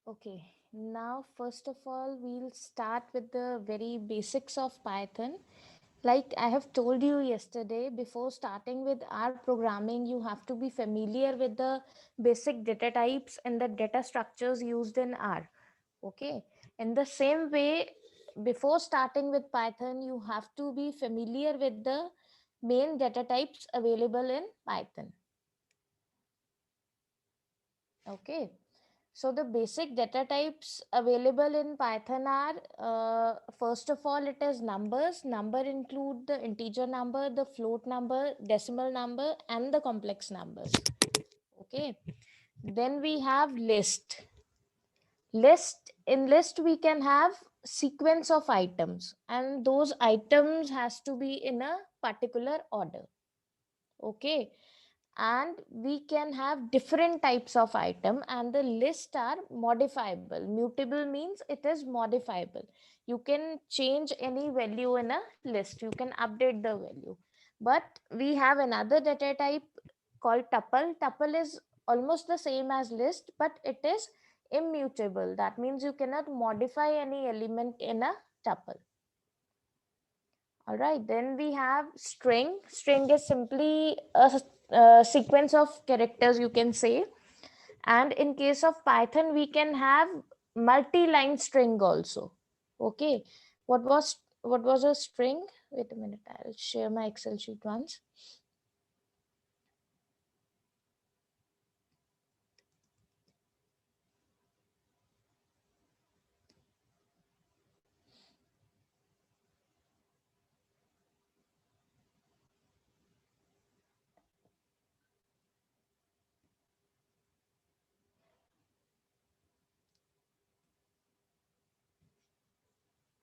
Okay, now first of all, we'll start with the very basics of Python. Like I have told you yesterday, before starting with R programming, you have to be familiar with the basic data types and the data structures used in R. Okay, in the same way, before starting with Python, you have to be familiar with the main data types available in Python. Okay. So the basic data types available in Python are, first of all, it is numbers. Number include the integer number, the float number, decimal number, and the complex numbers. Okay. Then we have list. In list we can have sequence of items, and those items has to be in a particular order. Okay, and we can have different types of item, and the list are modifiable. Mutable means it is modifiable. You can change any value in a list, you can update the value. But we have another data type called tuple is almost the same as list, but it is immutable. That means you cannot modify any element in a tuple. All right, then we have string. String is simply a sequence of characters, you can say. And in case of Python, we can have multi-line string also. Okay, what was a string? Wait a minute, I'll share my Excel sheet once.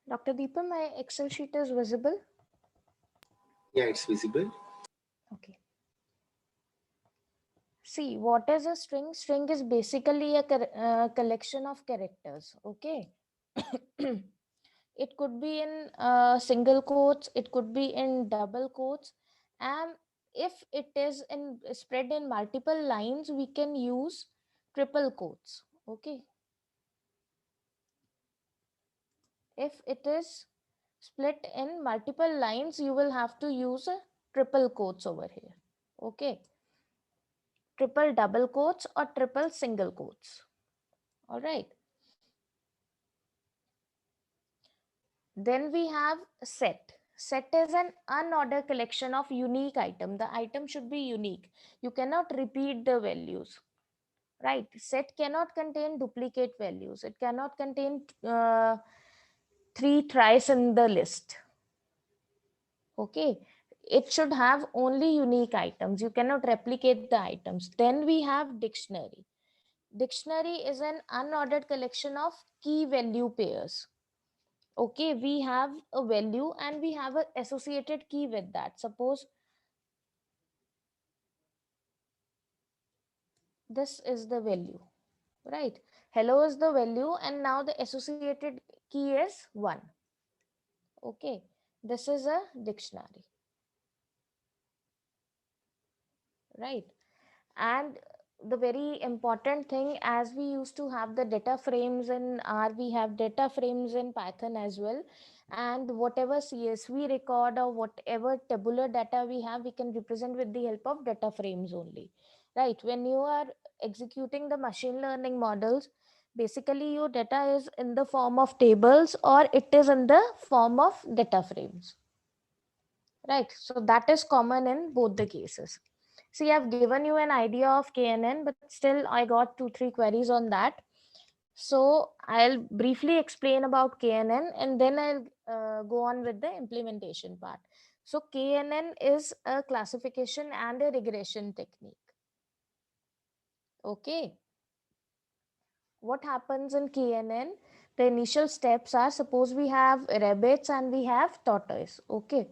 Dr. Deepa, my Excel sheet is visible. Yeah, it's visible. Okay. See, what is a string? String is basically a collection of characters. Okay. It could be in single quotes, it could be in double quotes, and if it is in spread in multiple lines, we can use triple quotes. Okay, if it is split in multiple lines, you will have to use a triple quotes over here. Okay, triple double quotes or triple single quotes. All right, then we have set. Set is an unordered collection of unique item. The item should be unique. You cannot repeat the values. Right. Set cannot contain duplicate values. It cannot contain three tries in the list. Okay. It should have only unique items. You cannot replicate the items. Then we have dictionary. Dictionary is an unordered collection of key value pairs. Okay, we have a value and we have an associated key with that. Suppose this is the value, right? Hello is the value, and now the associated key is 1. Okay, this is a dictionary, right? And the very important thing, as we used to have the data frames in R, we have data frames in Python as well. And whatever CSV record or whatever tabular data we have, we can represent with the help of data frames only, right? When you are executing the machine learning models, basically your data is in the form of tables or it is in the form of data frames, right? So that is common in both the cases. See, I've given you an idea of KNN, but still I got 2-3 queries on that. So I'll briefly explain about KNN and then I'll go on with the implementation part. So KNN is a classification and a regression technique. Okay. What happens in KNN? The initial steps are, suppose we have rabbits and we have tortoise. Okay.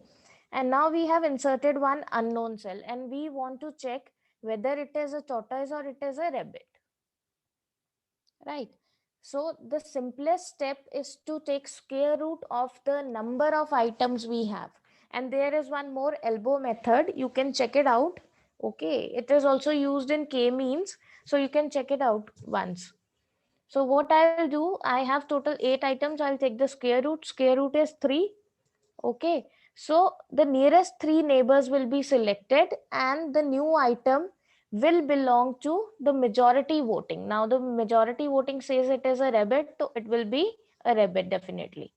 And now we have inserted one unknown cell and we want to check whether it is a tortoise or it is a rabbit, right? So the simplest step is to take square root of the number of items we have. And there is one more elbow method. You can check it out. Okay. It is also used in k-means. So you can check it out once. So what I will do, I have total 8 items. I'll take the square root. Square root is 3. Okay. So the nearest 3 neighbors will be selected and the new item will belong to the majority voting. Now the majority voting says it is a rabbit, so it will be a rabbit definitely.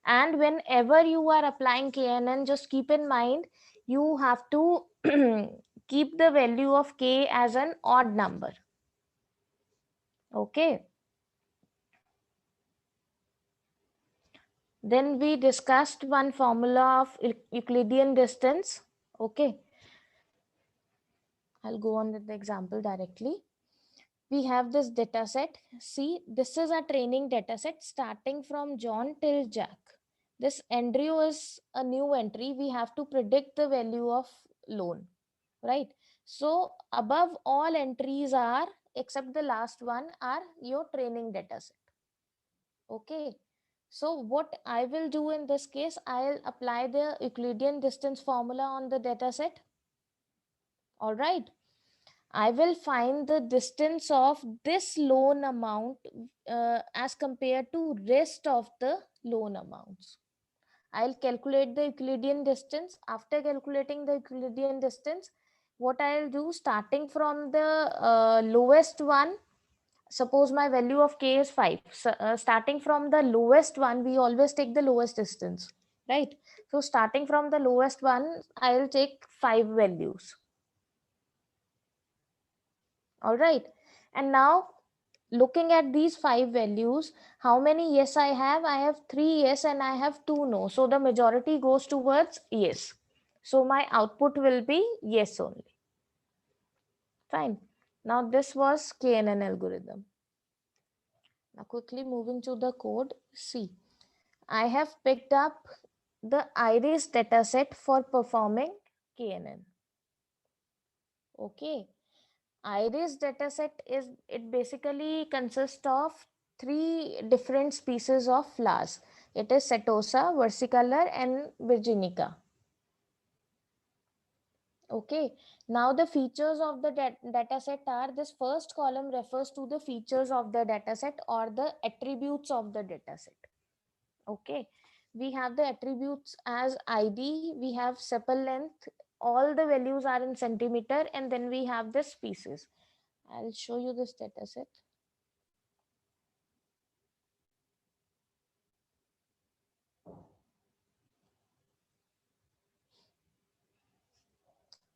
And whenever you are applying KNN, just keep in mind you have to keep the value of K as an odd number. Okay. Then we discussed one formula of Euclidean distance. Okay. I'll go on with the example directly. We have this data set. See, this is a training data set starting from John till Jack. This Andrew is a new entry. We have to predict the value of loan, right? So above all entries are, except the last one, are your training data set. Okay. So what I will do in this case, I'll apply the Euclidean distance formula on the data set. All right. I will find the distance of this loan amount as compared to rest of the loan amounts. I'll calculate the Euclidean distance. After calculating the Euclidean distance, what I'll do, starting from the lowest one, suppose my value of K is 5. So, starting from the lowest one, we always take the lowest distance, right? So starting from the lowest one, I'll take 5 values. All right. And now looking at these 5 values, how many yes I have? I have 3 yes and I have 2 no. So the majority goes towards yes. So my output will be yes only. Fine. Now this was KNN algorithm. Now quickly moving to the code. See, I have picked up the iris dataset for performing KNN. Okay. Iris dataset is, it basically consists of 3 different species of flowers. It is Setosa, versicolor and virginica. Okay, now the features of the dataset are, this first column refers to the features of the dataset or the attributes of the dataset. Okay, we have the attributes as ID, we have sepal length, all the values are in centimeter, and then we have the species. I'll show you this dataset.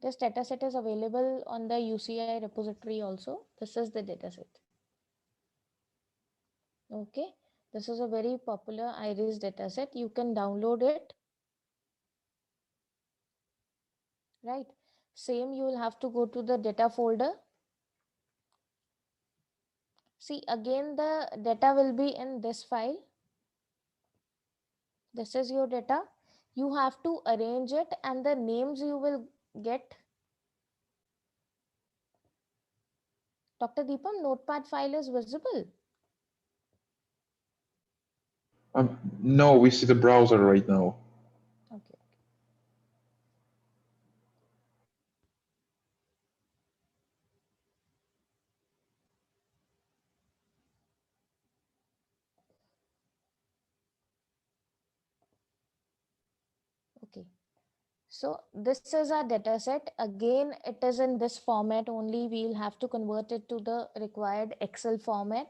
This dataset is available on the UCI repository also. This is the dataset. Okay, this is a very popular iris dataset. You can download it. Right. Same, you will have to go to the data folder. See, again the data will be in this file. This is your data. You have to arrange it and the names you will get. Dr. Deepam, notepad file is visible. No, we see the browser right now. Okay. Okay. So this is our data set. Again, it is in this format only. We'll have to convert it to the required Excel format.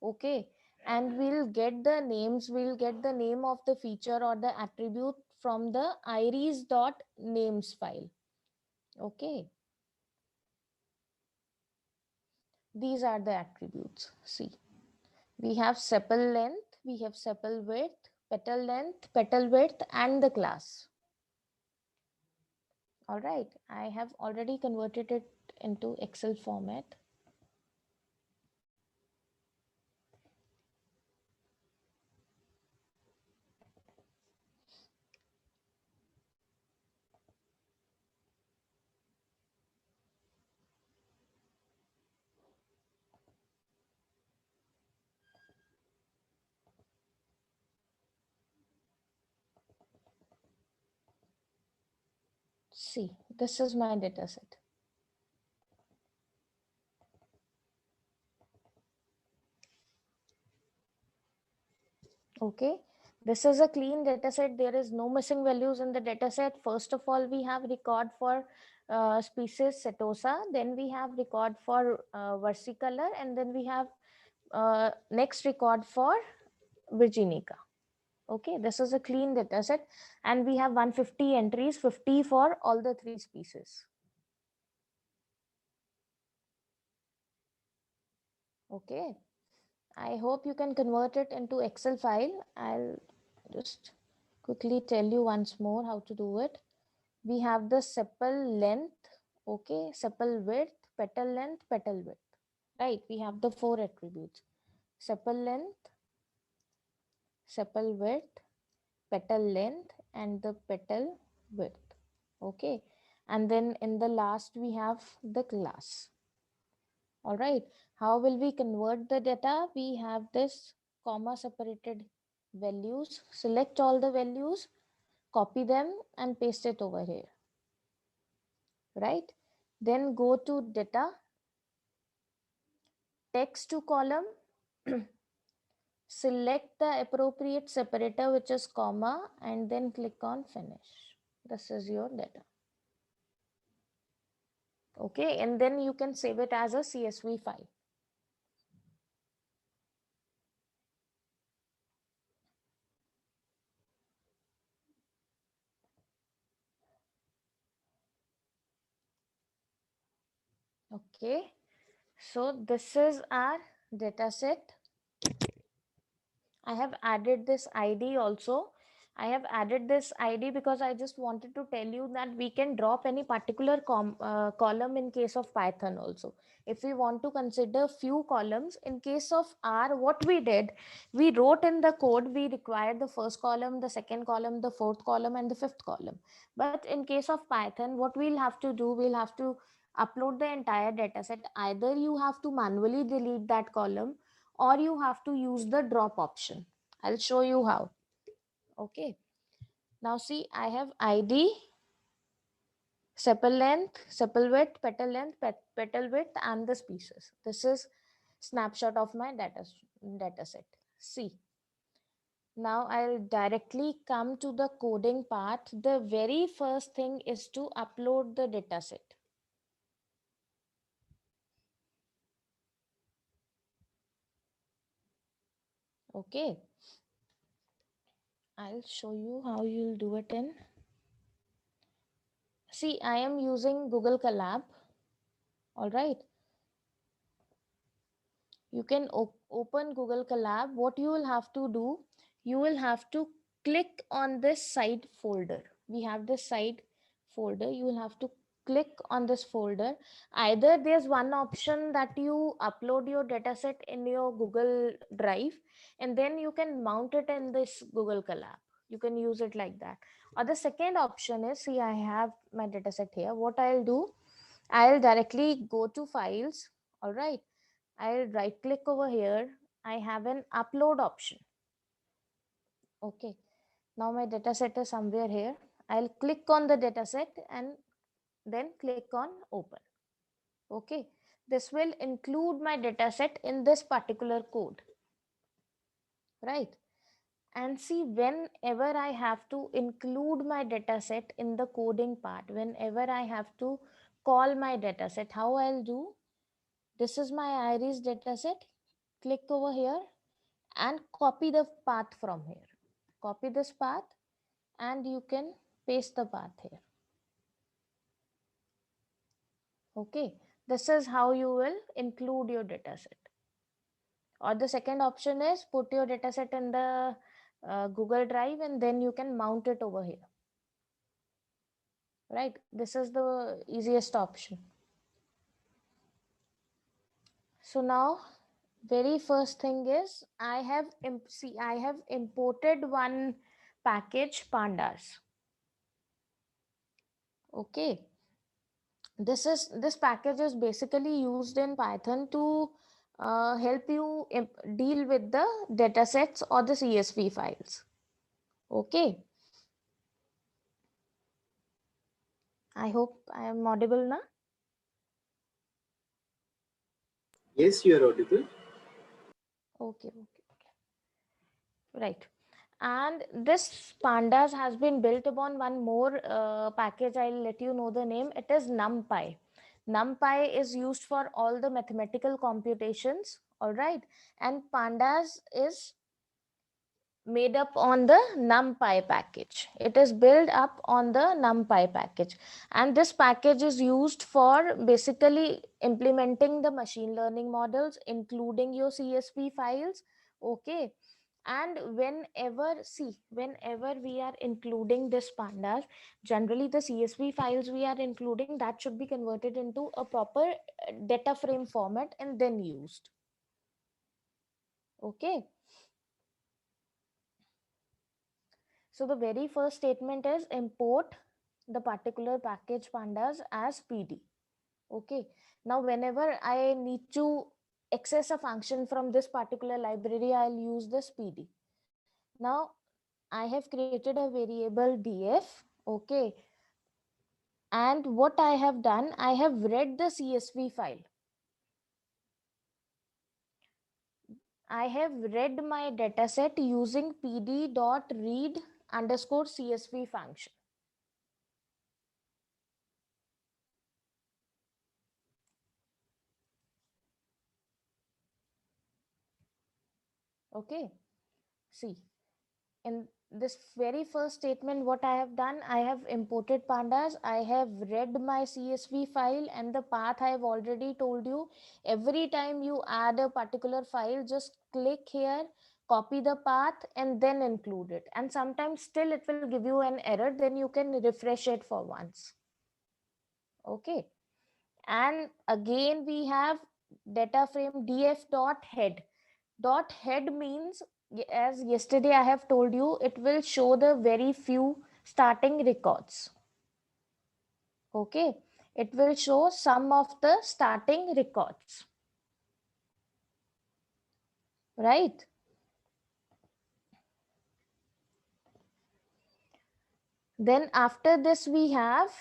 Okay. And we'll get the names. We'll get the name of the feature or the attribute from the iris.names file. Okay. These are the attributes. See, we have sepal length, we have sepal width, petal width, and the class. All right, I have already converted it into Excel format. See, this is my data set. Okay, this is a clean data set. There is no missing values in the data set. First of all, we have record for species Setosa, then we have record for versicolor, and then we have next record for Virginica. Okay, this is a clean data set, and we have 150 entries, 50 for all the 3 species. Okay, I hope you can convert it into Excel file. I'll just quickly tell you once more how to do it. We have the sepal length, okay, sepal width, petal length, petal width, right? We have the 4 attributes: sepal length, sepal width, petal length, and the petal width. Okay, and then in the last we have the class. All right, how will we convert the data? We have this comma separated values. Select all the values, copy them and paste it over here, right? Then go to data, text to column, select the appropriate separator, which is comma, and then click on finish. This is your data. Okay, and then you can save it as a CSV file. Okay, so this is our data set. I have added this ID also. I have added this ID because I just wanted to tell you that we can drop any particular column in case of Python also. If we want to consider few columns, in case of R, what we did, we wrote in the code, we required the first column, the second column, the fourth column, and the fifth column. But in case of Python, what we'll have to do, we'll have to upload the entire data set. Either you have to manually delete that column, or you have to use the drop option. I'll show you how. Okay, now see, I have ID, sepal length, sepal width, petal length, petal width, and the species. This is snapshot of my data set. See, now I'll directly come to the coding part. The very first thing is to upload the data set. Okay, I'll show you how you'll do it in. See, I am using Google Colab. All right. You can open Google Colab. What you will have to do, you will have to click on this side folder. We have this side folder. You will have to click on this folder. Either there's one option that you upload your dataset in your Google Drive, and then you can mount it in this Google Colab. You can use it like that. Or the second option is, see, I have my dataset here. What I'll do, I'll directly go to files. All right, I'll right click over here. I have an upload option. Okay, now my data set is somewhere here. I'll click on the data set and then click on open. Okay, this will include my data set in this particular code, right? And see, whenever I have to include my data set in the coding part, whenever I have to call my data set, how I'll do, this is my iris data set. Click over here and copy the path from here. Copy this path and you can paste the path here. Okay, this is how you will include your data set. Or the second option is put your data set in the Google Drive and then you can mount it over here. Right, this is the easiest option. So now very first thing is I have imported one package, pandas. Okay, this package is basically used in Python to help you deal with the data sets or the CSV files. Okay, I hope I am audible now. Yes, you are audible. Okay. Right. And this pandas has been built upon one more package. I'll let you know the name. It is NumPy. NumPy is used for all the mathematical computations, all right, and pandas is made up on the NumPy package. It is built up on the NumPy package, and this package is used for basically implementing the machine learning models, including your CSV files. Okay, and whenever we are including this pandas, generally the CSV files we are including, that should be converted into a proper data frame format and then used. Okay. So the very first statement is import the particular package pandas as PD. Okay. Now, whenever I need to access a function from this particular library, I'll use this PD. Now, I have created a variable df. Okay. And what I have done, I have read the CSV file. I have read my dataset using pd.read underscore CSV function. Okay. See, in this very first statement, what I have done, I have imported pandas, I have read my CSV file, and the path I have already told you. Every time you add a particular file, just click here, copy the path, and then include it. And sometimes still it will give you an error, then you can refresh it for once. Okay. And again, we have data frame df.head. Head means, as yesterday I have told you, it will show the very few starting records. Okay, it will show some of the starting records, right? Then after this we have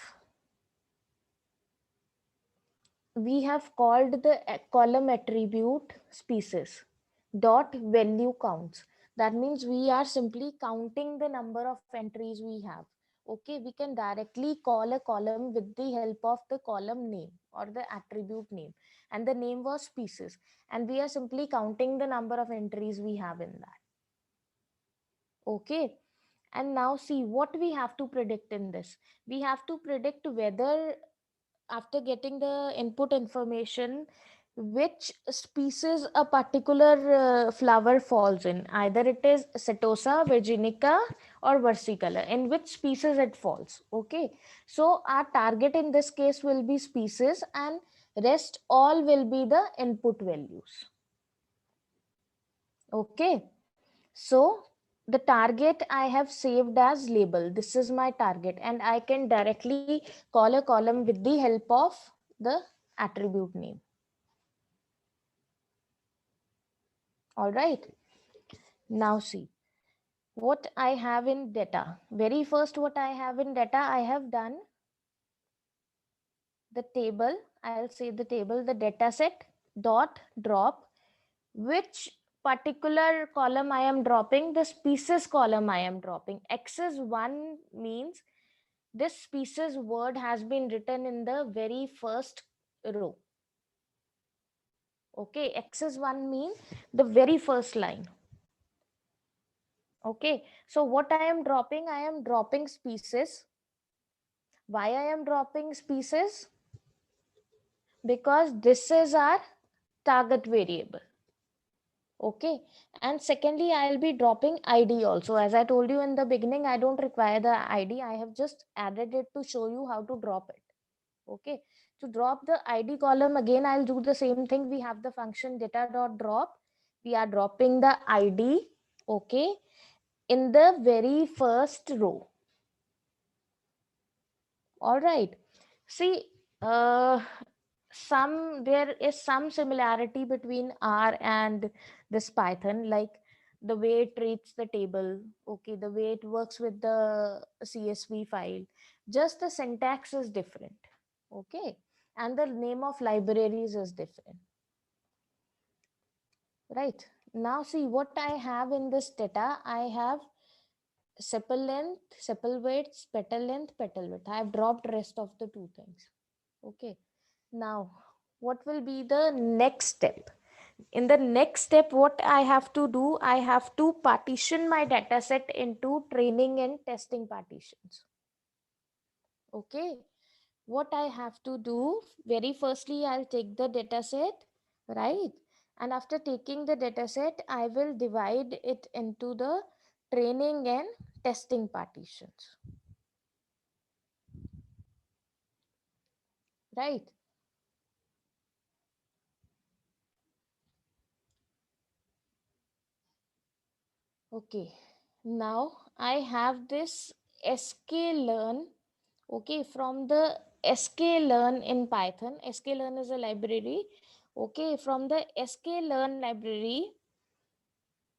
called the column attribute species dot value counts. That means we are simply counting the number of entries we have. Okay, we can directly call a column with the help of the column name or the attribute name, and the name was species, and we are simply counting the number of entries we have in that. Okay, and now see what we have to predict in this. We have to predict whether, after getting the input information, which species a particular flower falls in. Either it is Setosa, Virginica, or versicolor, in which species it falls. Okay, so our target in this case will be species, and rest all will be the input values. Okay, so the target I have saved as label. This is my target, and I can directly call a column with the help of the attribute name. All right. Now see what I have in data. Very first, what I have in data, I have done the table. I'll say the table, the data set dot drop, which particular column I am dropping, the species column I am dropping. Axis 1 means this species word has been written in the very first row. Okay, axis 1 means the very first line. Okay, so what I am dropping species. Why I am dropping species? Because this is our target variable. Okay, and secondly, I'll be dropping ID also. As I told you in the beginning, I don't require the ID. I have just added it to show you how to drop it. Okay, to drop the ID column, again I'll do the same thing. We have the function data.drop. We are dropping the ID, okay, in the very first row. All right, see, there is some similarity between R and this Python, like the way it treats the table, okay, the way it works with the CSV file. Just the syntax is different, okay, and the name of libraries is different. Right, now see what I have in this data. I have sepal length, sepal width, petal length, petal width. I have dropped rest of the two things. Okay. Now, what will be the next step? In the next step, what I have to do, I have to partition my data set into training and testing partitions. Okay. What I have to do, very firstly, I'll take the data set, right? And after taking the data set, I will divide it into the training and testing partitions, right? Okay, now I have this sklearn. Okay, from the sklearn in Python, sklearn is a library. Okay, from the sklearn library,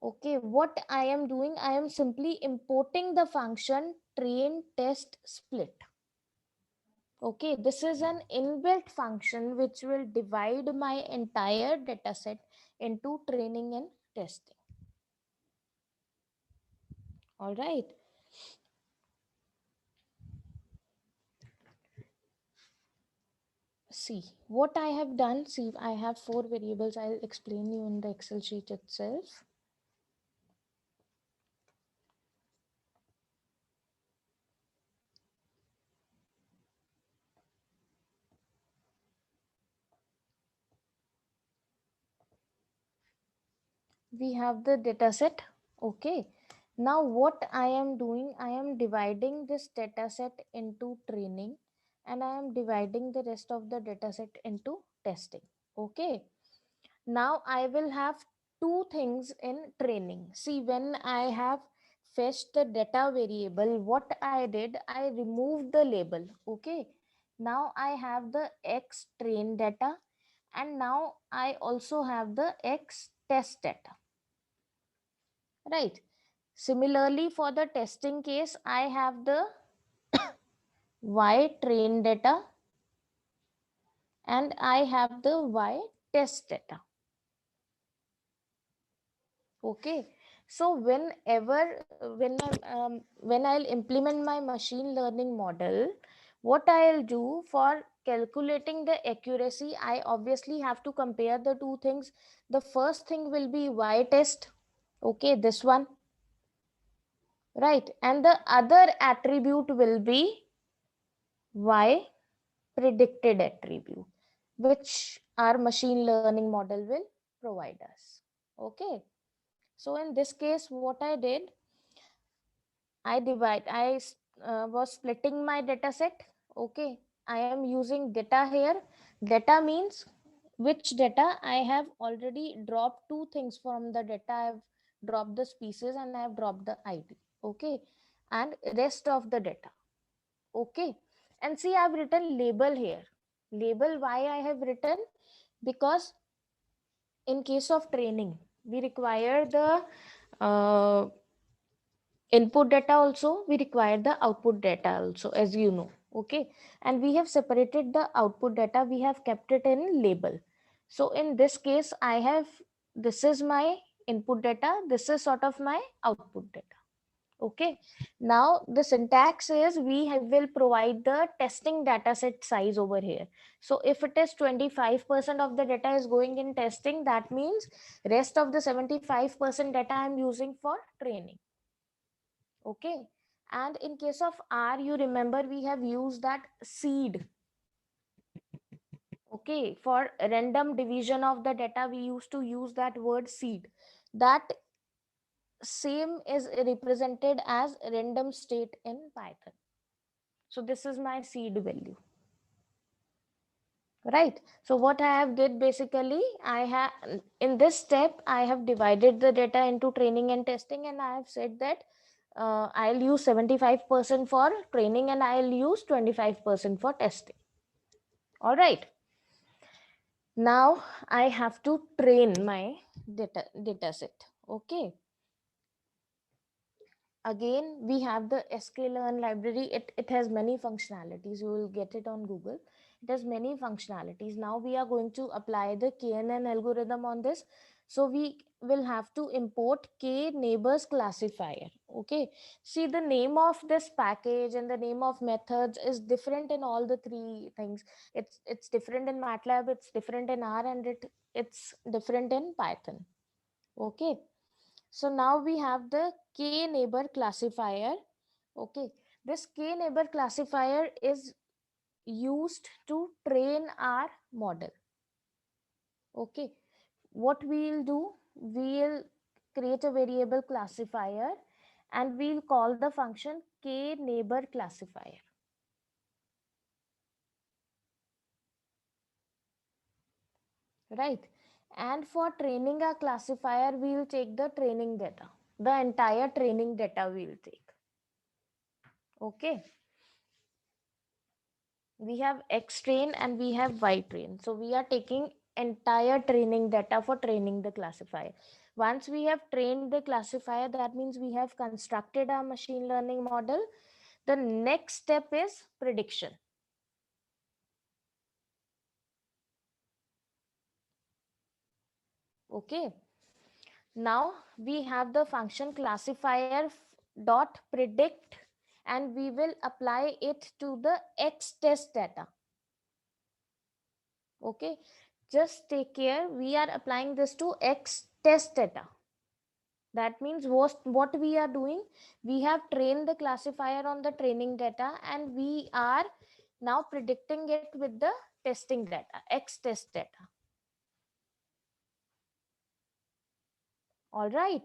okay, what I am doing, I am simply importing the function train test split. Okay, this is an inbuilt function which will divide my entire data set into training and testing. All right. See what I have done. See, I have 4 variables. I'll explain you in the Excel sheet itself. We have the data set. Okay. Now what I am doing, I am dividing this data set into training and I am dividing the rest of the data set into testing. Okay. Now I will have two things in training. See, when I have fetched the data variable, what I did, I removed the label. Okay. Now I have the X train data and now I also have the X test data. Right. Similarly, for the testing case, I have the Y train data and I have the Y test data. Okay. So when I'll implement my machine learning model, what I'll do for calculating the accuracy, I obviously have to compare the two things. The first thing will be Y test. Okay, this one. Right. And the other attribute will be Y predicted attribute, which our machine learning model will provide us. Okay. So in this case, what I did, I was splitting my data set. Okay. I am using data here. Data means which data I have already dropped two things from the data. I have dropped the species and I have dropped the ID. Okay. And rest of the data. Okay. And see, I've written label here. Label, why I have written? Because in case of training, we require the uh, input data also, we require the output data also, as you know. Okay. And we have separated the output data, we have kept it in label. So in this case, I have, this is my input data, this is sort of my output data. Okay. Now the syntax is will provide the testing data set size over here. So if it is 25% of the data is going in testing, that means rest of the 75% data I'm using for training. Okay. And in case of R, you remember we have used that seed. Okay. For random division of the data, we used to use that word seed. That same is represented as random state in Python. So this is my seed value. Right. So what I have did basically, I have in this step, I have divided the data into training and testing, and I have said that I'll use 75% for training and I'll use 25% for testing. All right. Now I have to train my data set. Okay. Again, we have the sklearn library. It has many functionalities. You will get it on Google. It has many functionalities. Now we are going to apply the KNN algorithm on this. So we will have to import k neighbors classifier. Okay, see, the name of this package and the name of methods is different in all the three things. It's different in MATLAB, it's different in R, and it's different in Python. Okay, so now we have the K neighbor classifier. Okay, this K neighbor classifier is used to train our model. Okay, what we'll do, we'll create a variable classifier and we'll call the function K neighbor classifier. Right, and for training a classifier, we'll take the training data, the entire training data we'll take. Okay, we have X train and we have Y train, so we are taking entire training data for training the classifier. Once we have trained the classifier, that means we have constructed our machine learning model. The next step is prediction. Okay, now we have the function classifier dot predict, and we will apply it to the X test data. Okay, just take care, we are applying this to X test data. That means what we are doing, we have trained the classifier on the training data and we are now predicting it with the testing data, X test data. All right,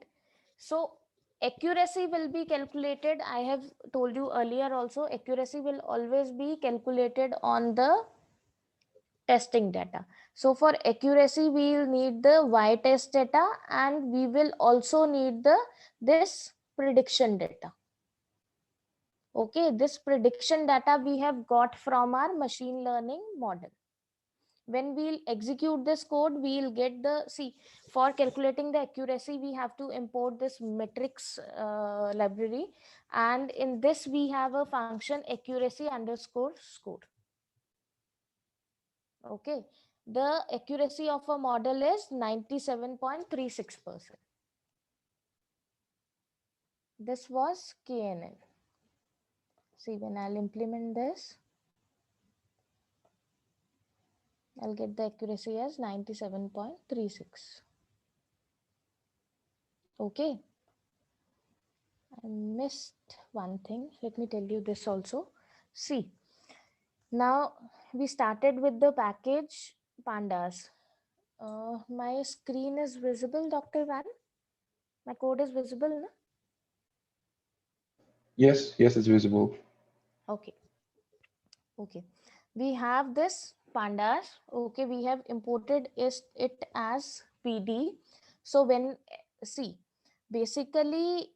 so accuracy will be calculated. I have told you earlier also, accuracy will always be calculated on the testing data. So for accuracy, we will need the Y test data and we will also need this prediction data. Okay, this prediction data we have got from our machine learning model. When we'll execute this code, we'll get the, see, for calculating the accuracy, we have to import this metrics library, and in this we have a function accuracy underscore score. Okay, the accuracy of a model is 97.36%. This was KNN. See, when I'll implement this, I'll get the accuracy as 97.36. Okay, I missed one thing. Let me tell you this also. See, now we started with the package pandas. My screen is visible, Dr. Van? My code is visible, no? Yes, yes, it's visible. Okay. Okay. We have this pandas. Okay, we have imported it as PD. So when, see, basically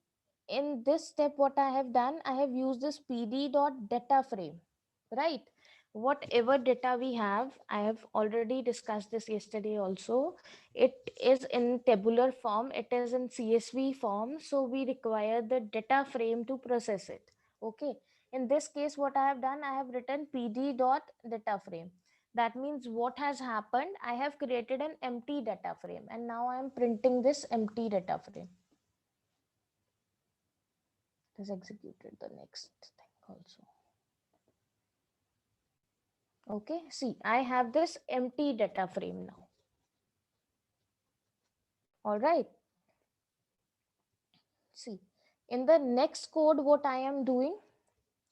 in this step, what I have done, I have used this PD dot data frame, right? Whatever data we have, I have already discussed this yesterday also. It is in tabular form, it is in CSV form. So we require the data frame to process it. Okay. In this case, what I have done, I have written PD dot data frame. That means what has happened, I have created an empty data frame and now I am printing this empty data frame. It is executed the next thing also. Okay, see, I have this empty data frame now. All right. See, in the next code, what I am doing,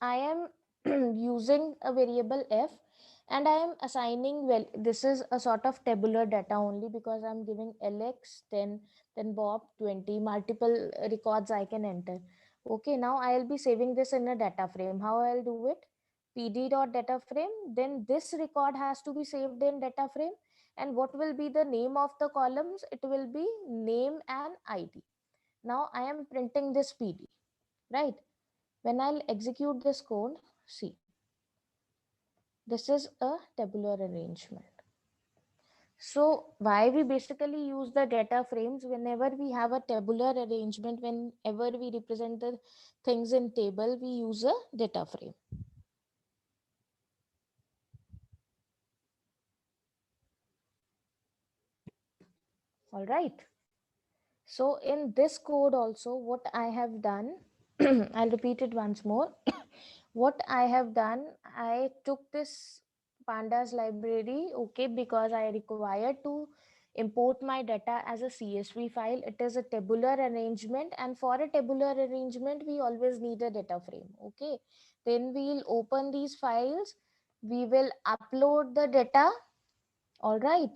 I am using a variable f and I am assigning, well, this is a sort of tabular data only because I'm giving Alex 10, then Bob 20, multiple records I can enter. Okay, now I'll be saving this in a data frame. How I'll do it? PD.data frame, then this record has to be saved in data frame. And what will be the name of the columns? It will be name and ID. Now I am printing this PD, right? When I'll execute this code, see, this is a tabular arrangement. So why we basically use the data frames whenever we have a tabular arrangement, whenever we represent the things in table, we use a data frame. All right. So in this code also, what I have done, I'll repeat it once more. What I have done, I took this pandas library, okay, because I required to import my data as a CSV file. It is a tabular arrangement, and for a tabular arrangement we always need a data frame, okay. Then we'll open these files, we will upload the data. All right,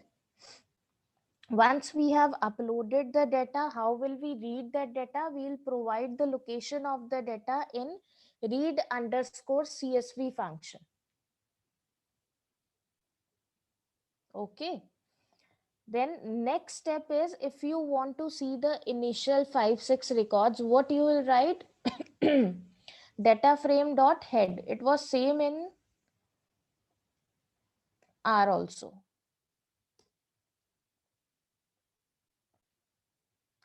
once we have uploaded the data, how will we read that data? We'll provide the location of the data in read underscore CSV function. Okay. Then next step is, if you want to see the initial 5-6 records, what you will write? Data frame dot head. It was same in R also.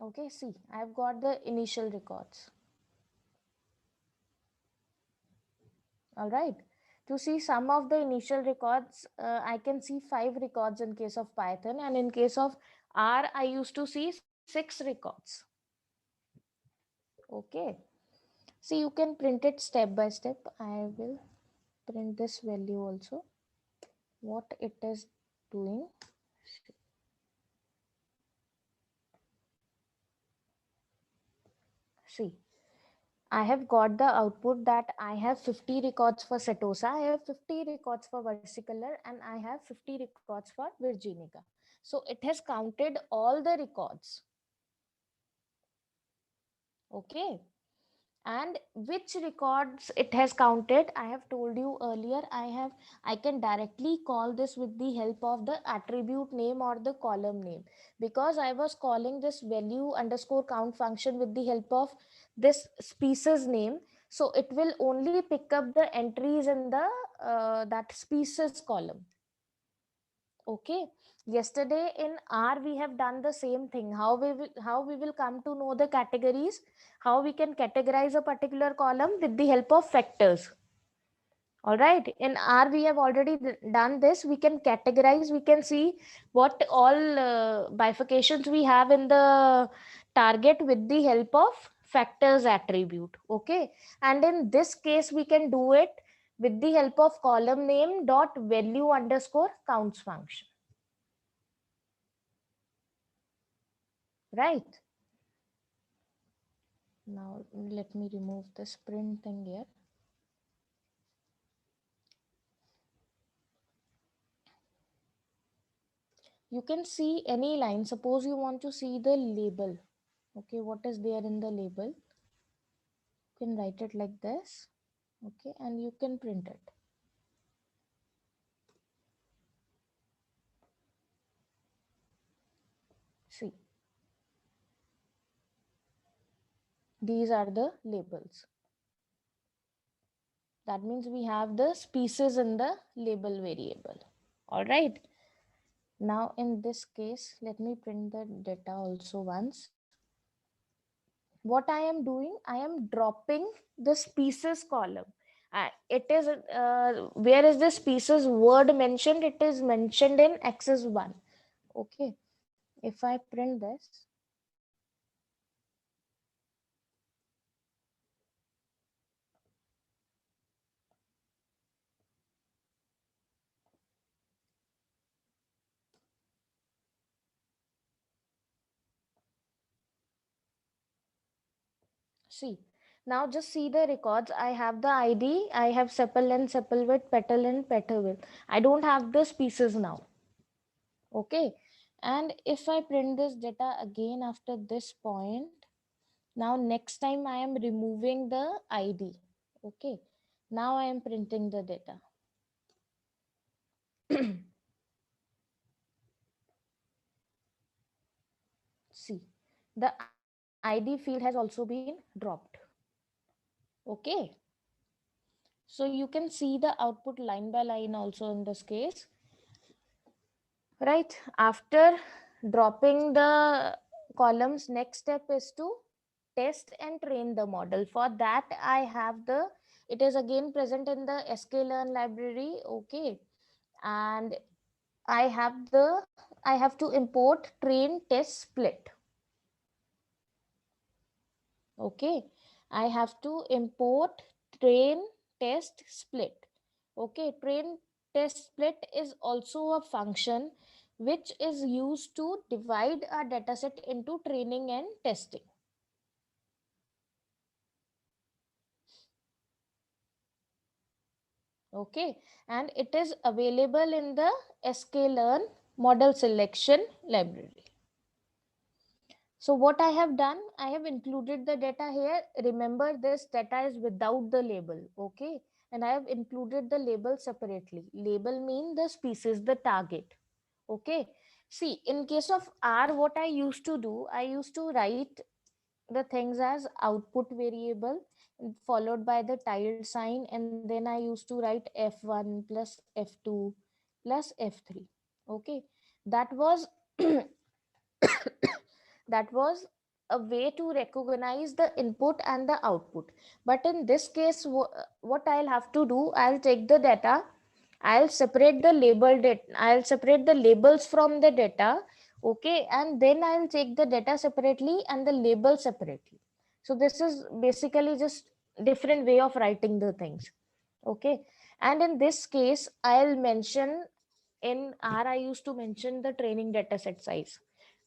Okay, see, I've got the initial records. All right. To see some of the initial records, I can see 5 records in case of Python, and in case of R, I used to see 6 records. Okay. See, you can print it step by step. I will print this value also, what it is doing. See, I have got the output that I have 50 records for Setosa, I have 50 records for versicolor, and I have 50 records for Virginica. So it has counted all the records. Okay. And which records it has counted, I have told you earlier, I can directly call this with the help of the attribute name or the column name, because I was calling this value underscore count function with the help of this species name. So it will only pick up the entries in the that species column. Okay. Yesterday in R we have done the same thing. How we will come to know the categories, how we can categorize a particular column with the help of factors. All right, in R we have already done this. We can categorize, we can see what all bifurcations we have in the target with the help of factors attribute. Okay, and in this case we can do it with the help of column name dot value underscore counts function. Right. Now let me remove this print thing here. You can see any line. Suppose you want to see the label. Okay, what is there in the label? You can write it like this. Okay, and you can print it. See, these are the labels. That means we have the species in the label variable. All right. Now in this case, let me print the data also once. What I am doing, I am dropping the species column. It is where is the species word mentioned? It is mentioned in axis 1. Okay, if I print this, see, now just see the records. I have the ID, I have sepal and sepal width, petal and petal width. I don't have the species now. Okay, and if I print this data again after this point, now next time I am removing the ID. Okay, now I am printing the data. See, the ID field has also been dropped. Okay, so you can see the output line by line also in this case. Right, after dropping the columns, next step is to test and train the model. For that I have it is again present in the sklearn library. Okay, and I have to import train test split. Okay, I have to import train test split. Okay, train test split is also a function which is used to divide a dataset into training and testing. Okay, and it is available in the sklearn model selection library. So what I have done, I have included the data here. Remember, this data is without the label. Okay, and I have included the label separately. Label mean the species, the target. Okay, see, in case of R, what I used to do, I used to write the things as output variable followed by the tilde sign, and then I used to write f1 plus f2 plus f3. Okay, that was that was a way to recognize the input and the output. But in this case, what I'll have to do, I'll take the data, I'll separate the labeled it, I'll separate the labels from the data. Okay, and then I'll take the data separately and the label separately. So this is basically just different way of writing the things. Okay, and in this case, I'll mention, in R, I used to mention the training data set size.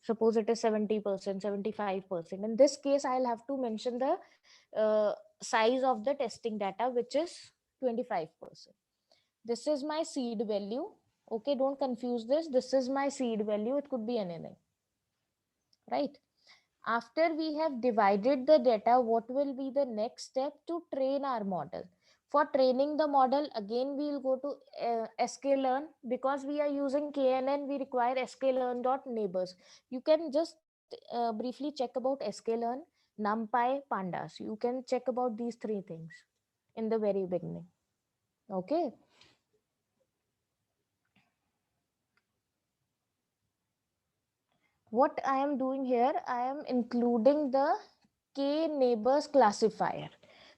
Suppose it is 70%, 75%. In this case, I'll have to mention the size of the testing data, which is 25%. This is my seed value. Okay, don't confuse this. This is my seed value. It could be anything, right? After we have divided the data, what will be the next step to train our model? For training the model, again we will go to sklearn. Because we are using KNN, we require sklearn.neighbors. You can just briefly check about sklearn, NumPy, Pandas. You can check about these three things in the very beginning. Okay. What I am doing here, I am including the K neighbors classifier.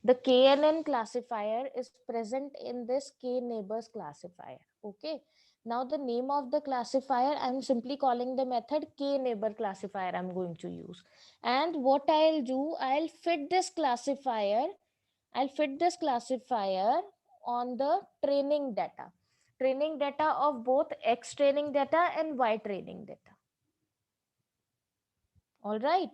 The KNN classifier is present in this K neighbors classifier. Okay. Now the name of the classifier, I'm simply calling the method K neighbor classifier I'm going to use. And what I'll do, I'll fit this classifier on the training data of both X training data and Y training data. All right.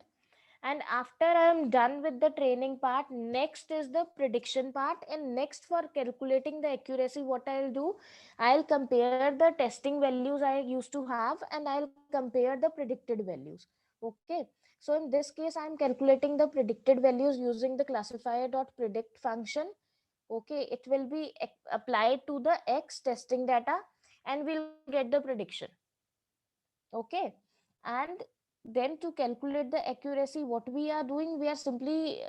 And after I am done with the training part, next is the prediction part. And next, for calculating the accuracy, what I'll do, I'll compare the testing values I used to have and I'll compare the predicted values. Okay, so in this case, I'm calculating the predicted values using the classifier.predict function. Okay, it will be applied to the X testing data and we'll get the prediction. Okay, and then to calculate the accuracy, what we are doing, we are simply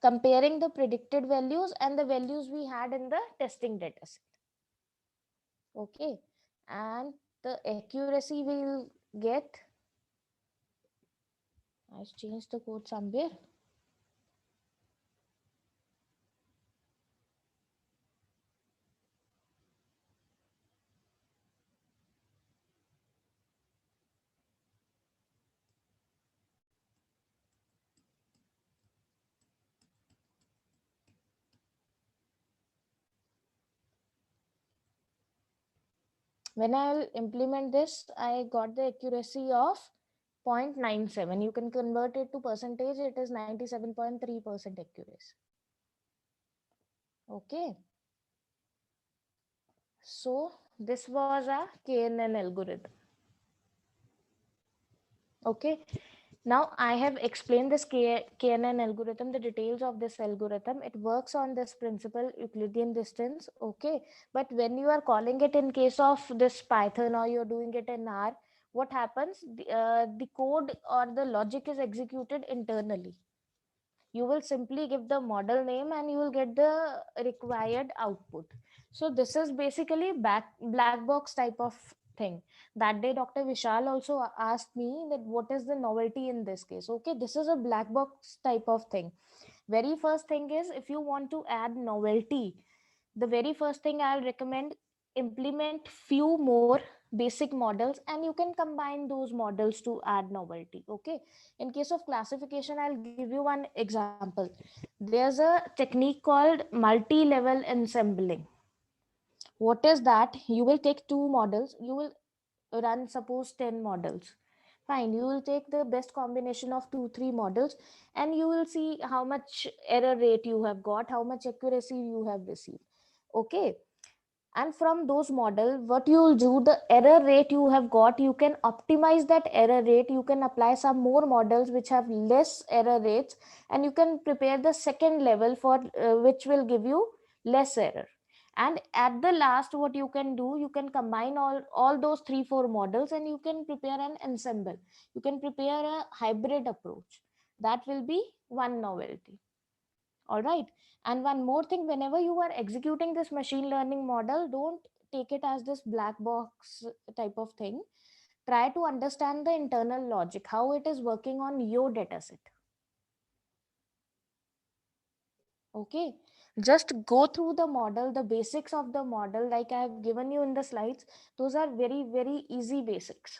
comparing the predicted values and the values we had in the testing data set. Okay, and the accuracy will get, I changed the code somewhere. When I'll implement this, I got the accuracy of 0.97. You can convert it to percentage, it is 97.3% accuracy. Okay, so this was a KNN algorithm. Okay, now I have explained this KNN algorithm, the details of this algorithm. It works on this principle, Euclidean distance. Okay, but when you are calling it in case of this Python or you're doing it in R, what happens? The code or the logic is executed internally. You will simply give the model name and you will get the required output. So this is basically black box type of thing. That day Dr. Vishal also asked me that what is the novelty in this case. Okay, this is a black box type of thing. Very first thing is, if you want to add novelty, the very first thing I'll recommend, implement few more basic models, and you can combine those models to add novelty. Okay, in case of classification, I'll give you one example. There's a technique called multi-level ensembling. What is that? You will take two models, you will run suppose 10 models. Fine, you will take the best combination of 2 3 models, and you will see how much error rate you have got, how much accuracy you have received. Okay, and from those model, what you will do, the error rate you have got, you can optimize that error rate, you can apply some more models which have less error rates, and you can prepare the second level for which will give you less error. And at the last, what you can do, you can combine all those 3 4 models, and you can prepare an ensemble, you can prepare a hybrid approach. That will be one novelty. All right. And one more thing, whenever you are executing this machine learning model, don't take it as this black box type of thing. Try to understand the internal logic, how it is working on your data set. Okay, just go through the model, the basics of the model, like I have given you in the slides. Those are very, very easy basics.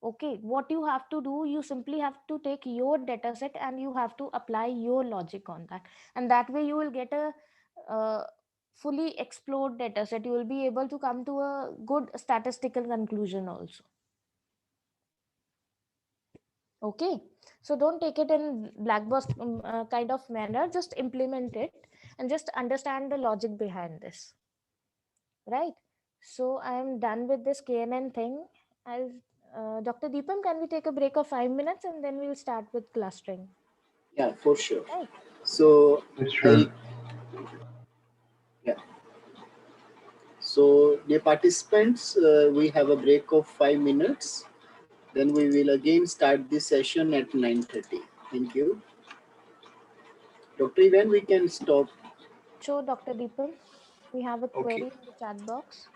Okay, what you have to do, you simply have to take your data set and you have to apply your logic on that, and that way you will get a uh, fully explored data set. You will be able to come to a good statistical conclusion also. Okay, so don't take it in black box kind of manner, just implement it and just understand the logic behind this, right? So I am done with this KNN thing. I'll Dr. Deepam, can we take a break of 5 minutes and then we'll start with clustering? Yeah, for sure. Right. So Yes, I sure. yeah. So dear participants, we have a break of 5 minutes. Then we will again start this session at 9:30. Thank you. Dr. Ivan, we can stop. Sure, Dr. Deepam. We have a Okay. query in the chat box.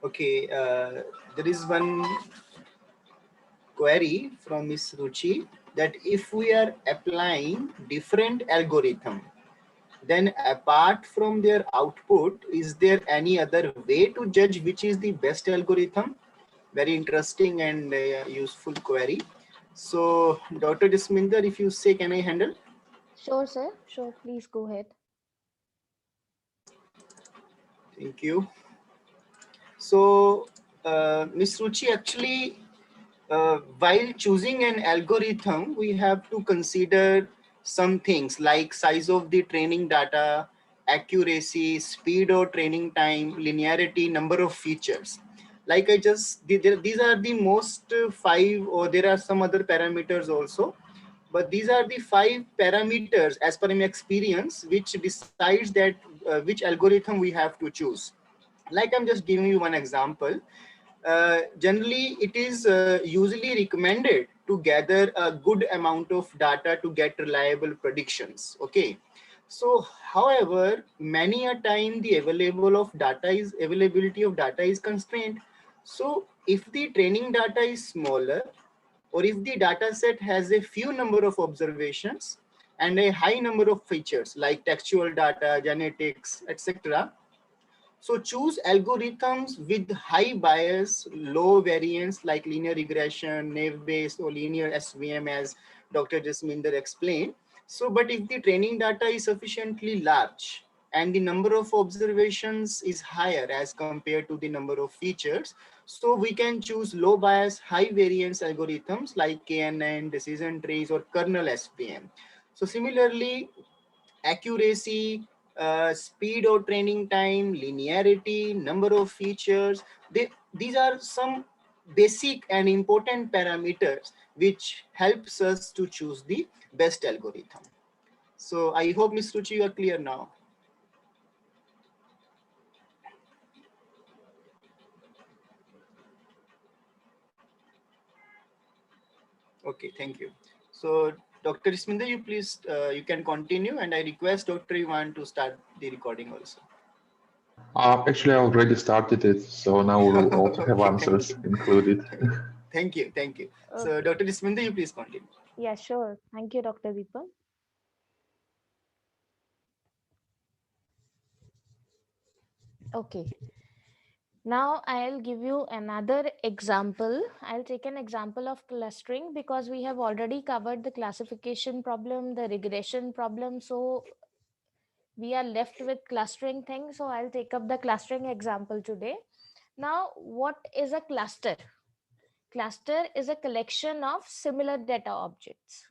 Okay. There is one query from Ms. Ruchi that if we are applying different algorithm, then apart from their output, is there any other way to judge which is the best algorithm? Very interesting and useful query. So, Dr. Disminder, if you say, can I handle? Sure, sir. Sure, please go ahead. Thank you. So, Ms. Ruchi, actually, while choosing an algorithm, we have to consider some things like size of the training data, accuracy, speed or training time, linearity, number of features. Like I just, these are the most five, or there are some other parameters also, but these are the 5 parameters as per my experience, which decides that which algorithm we have to choose. Like I'm just giving you one example. Generally, it is usually recommended to gather a good amount of data to get reliable predictions. Okay. So, however, many a time the availability of data is constrained. So, if the training data is smaller, or if the data set has a few number of observations and a high number of features like textual data, genetics, etc., so choose algorithms with high bias, low variance like linear regression, naive-Bayes or linear SVM as Dr. Jasminder explained. So, but if the training data is sufficiently large and the number of observations is higher as compared to the number of features, so we can choose low bias, high variance algorithms like KNN, decision trees or kernel SVM. So similarly, accuracy, speed or training time, linearity, number of features. These are some basic and important parameters which helps us to choose the best algorithm. So I hope, Ms. Ruchi, you are clear now. Okay, thank you. So Dr. Isminder, you please, you can continue, and I request Dr. Ivan to start the recording also. Actually, I already started it, so now we'll also have Okay, answers included. thank you, thank you. So Okay. Dr. Isminder, you please continue. Yeah, sure. Thank you, Dr. Deepam. Okay. Now I'll give you another example. I'll take an example of clustering because we have already covered the classification problem, the regression problem. So we are left with clustering thing. So I'll take up the clustering example today. Now, what is a cluster? Cluster is a collection of similar data objects.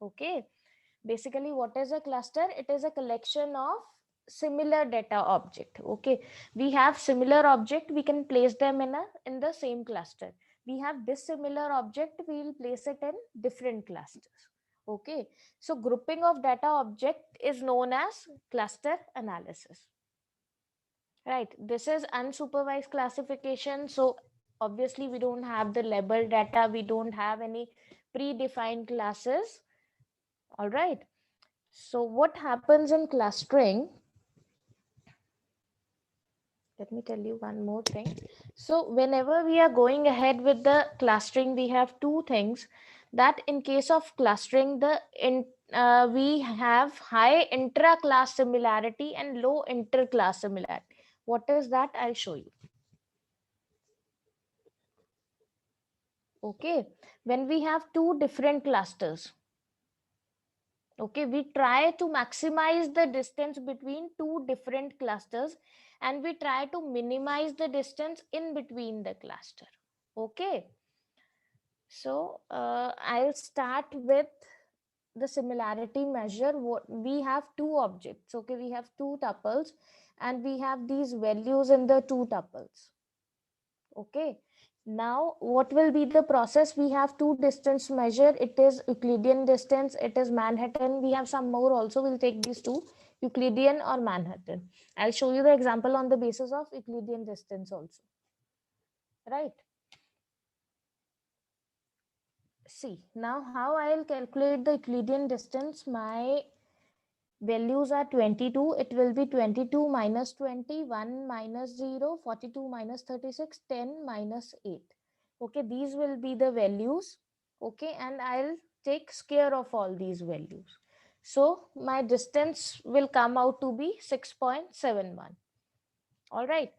Okay. Basically, what is a cluster? It is a collection of similar data object. Okay. We have similar object, we can place them in the same cluster. We have dissimilar object, we will place it in different clusters. Okay. So grouping of data object is known as cluster analysis. Right. This is unsupervised classification. So obviously we don't have the label data. We don't have any predefined classes. All right. So what happens in clustering? Let me tell you one more thing. So whenever we are going ahead with the clustering, we have two things that in case of clustering, we have high intra-class similarity and low inter-class similarity. What is that? I'll show you. Okay, when we have two different clusters, okay, we try to maximize the distance between two different clusters and we try to minimize the distance in between the cluster. Okay, so I'll start with the similarity measure. What we have two objects, okay, we have two tuples and we have these values in the two tuples. Okay, now what will be the process? We have two distance measure. It is Euclidean distance, it is Manhattan. We have some more also. We'll take these two, Euclidean or Manhattan. I'll show you the example on the basis of Euclidean distance also. Right. See, now how I'll calculate the Euclidean distance. My values are 22. It will be 22 minus 20, 1 minus 0, 42 minus 36, 10 minus 8. Okay, these will be the values. Okay, and I'll take square of all these values. So my distance will come out to be 6.71. All right.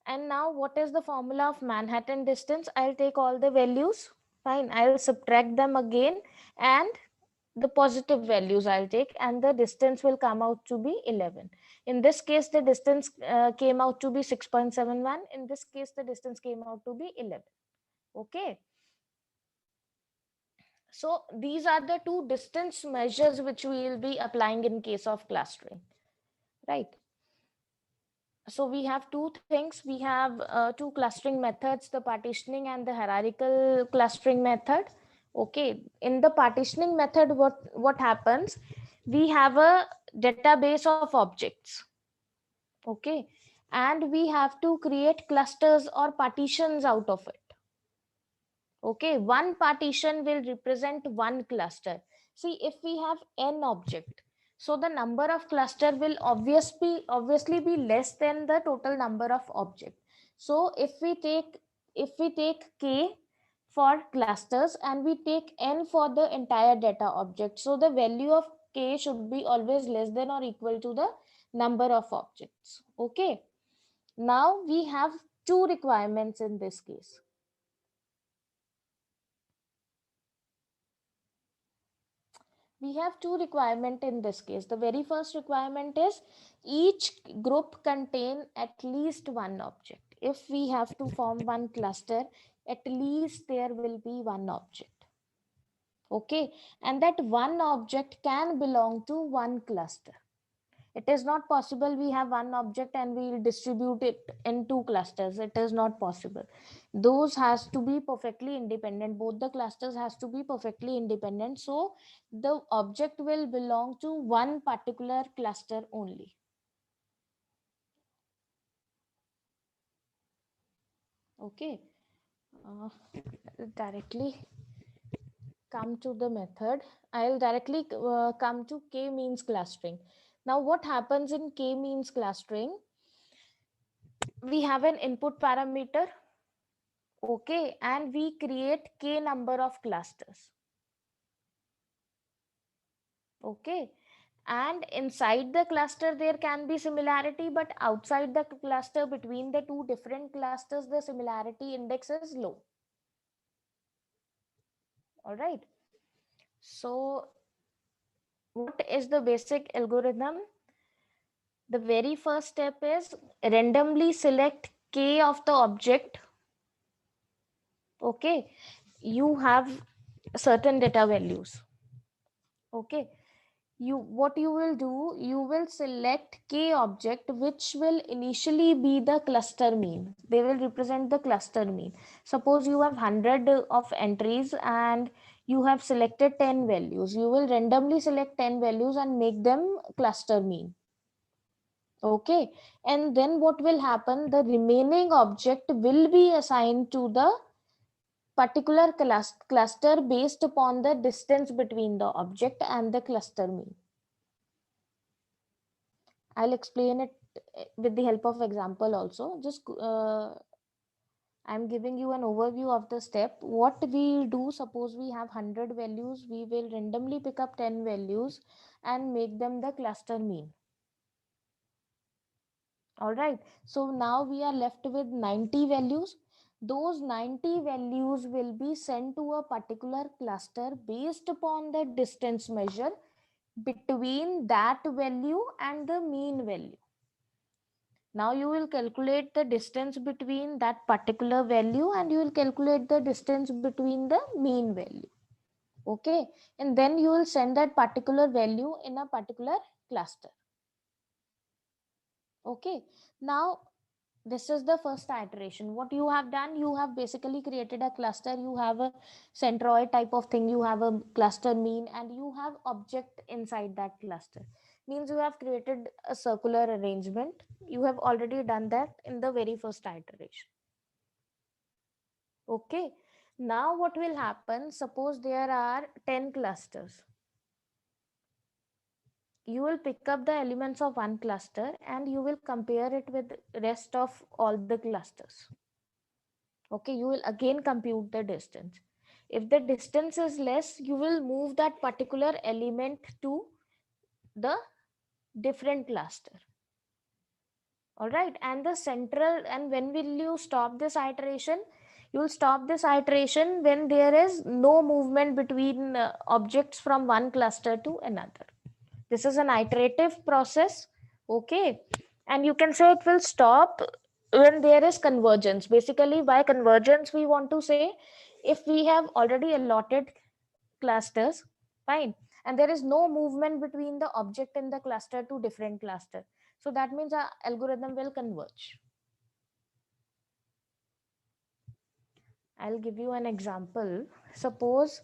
And now what is the formula of Manhattan distance? I'll take all the values. Fine. I'll subtract them again and the positive values I'll take, and the distance will come out to be 11. In this case, the distance came out to be 6.71. In this case, the distance came out to be 11. Okay. So these are the two distance measures which we will be applying in case of clustering, right? So we have two things. We have two clustering methods, the partitioning and the hierarchical clustering method. Okay, in the partitioning method, what happens? We have a database of objects. Okay, and we have to create clusters or partitions out of it. Okay, one partition will represent one cluster. See, if we have n object, so the number of cluster will obviously be less than the total number of object. So if we take k for clusters and we take n for the entire data object, so the value of k should be always less than or equal to the number of objects. Okay, now we have two requirements in this case. We have two requirements in this case. The very first requirement is each group contain at least one object. If we have to form one cluster, at least there will be one object. Okay, and that one object can belong to one cluster. It is not possible we have one object and we will distribute it in two clusters. It is not possible. Those has to be perfectly independent. Both the clusters has to be perfectly independent. So the object will belong to one particular cluster only. Okay. Directly come to the method. I'll directly come to k-means clustering. Now what happens in k-means clustering? We have an input parameter. Okay, and we create k number of clusters. Okay, and inside the cluster there can be similarity, but outside the cluster between the two different clusters the similarity index is low. All right, so what is the basic algorithm? The very first step is randomly select k of the object. Okay, you have certain data values. Okay, what you will do, you will select k object which will initially be the cluster mean. They will represent the cluster mean. Suppose you have 100 of entries and you have selected 10 values. You will randomly select 10 values and make them cluster mean. Okay, and then what will happen, the remaining object will be assigned to the particular cluster based upon the distance between the object and the cluster mean. I'll explain it with the help of example also. Just I'm giving you an overview of the step. What we do, suppose we have 100 values, we will randomly pick up 10 values and make them the cluster mean. All right, so now we are left with 90 values. Those 90 values will be sent to a particular cluster based upon the distance measure between that value and the mean value. Now you will calculate the distance between that particular value and you will calculate the distance between the mean value. Okay, and then you will send that particular value in a particular cluster. Okay, now this is the first iteration. What you have done, you have basically created a cluster. You have a centroid type of thing, you have a cluster mean, and you have object inside that cluster. Means you have created a circular arrangement. You have already done that in the very first iteration. Okay, now what will happen, suppose there are 10 clusters. You will pick up the elements of one cluster and you will compare it with rest of all the clusters. Okay, you will again compute the distance. If the distance is less, you will move that particular element to the different cluster. All right, and the central, and when will you stop this iteration? You will stop this iteration when there is no movement between objects from one cluster to another. This is an iterative process. Okay, and you can say it will stop when there is convergence. Basically, by convergence we want to say if we have already allotted clusters, fine, and there is no movement between the object and the cluster to different cluster, so that means our algorithm will converge. I'll give you an example. Suppose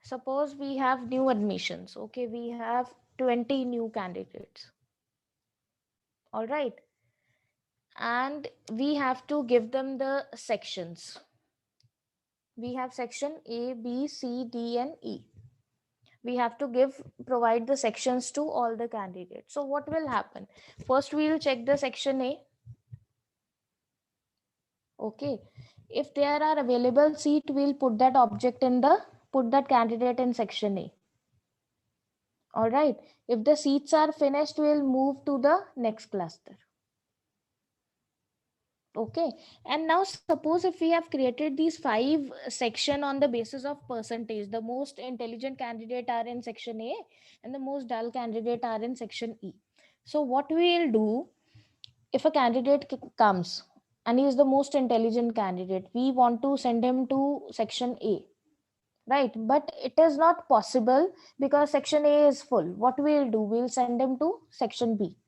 suppose we have new admissions. Okay, we have 20 new candidates. All right, and we have to give them the sections. We have section A, B, C, D and E. We have to provide the sections to all the candidates. So what will happen, first we will check the section A. Okay, if there are available seat, we'll put that candidate in section A. All right, if the seats are finished, we'll move to the next cluster. Okay, and now suppose if we have created these 5 section on the basis of percentage, the most intelligent candidate are in section A and the most dull candidate are in section E. So what we will do, if a candidate comes and he is the most intelligent candidate, we want to send him to section A, right? But it is not possible because section A is full. What we will do, we will send him to section B.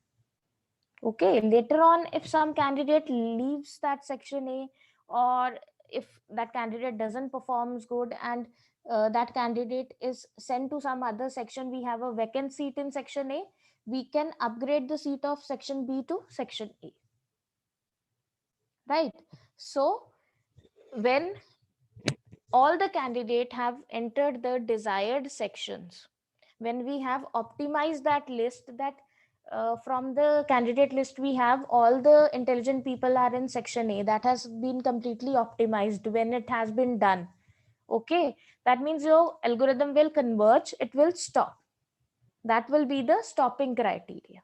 Okay, later on if some candidate leaves that section A, or if that candidate doesn't performs good and that candidate is sent to some other section, we have a vacant seat in section A, we can upgrade the seat of section B to section A, right? So when all the candidate have entered the desired sections, when we have optimized that list, that from the candidate list we have all the intelligent people are in section A, that has been completely optimized when it has been done. Okay, that means your algorithm will converge, it will stop. That will be the stopping criteria.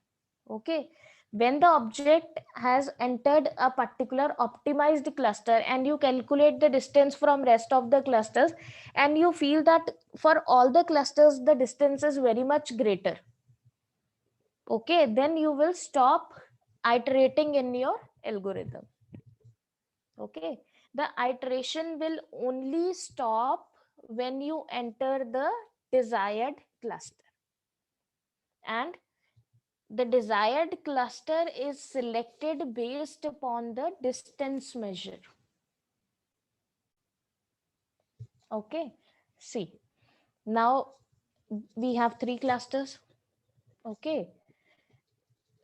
Okay, when the object has entered a particular optimized cluster and you calculate the distance from rest of the clusters, and you feel that for all the clusters the distance is very much greater, okay, then you will stop iterating in your algorithm. Okay, the iteration will only stop when you enter the desired cluster, and the desired cluster is selected based upon the distance measure. Okay, see, now we have three clusters. Okay,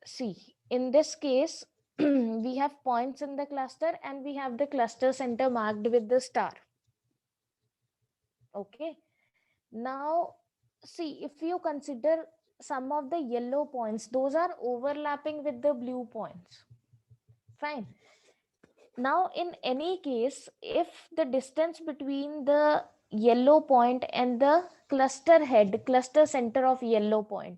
see, in this case we have points in the cluster and we have the cluster center marked with the star. Okay, now see, if you consider some of the yellow points, those are overlapping with the blue points. Fine. Now in any case, if the distance between the yellow point and the cluster head, cluster center of yellow point,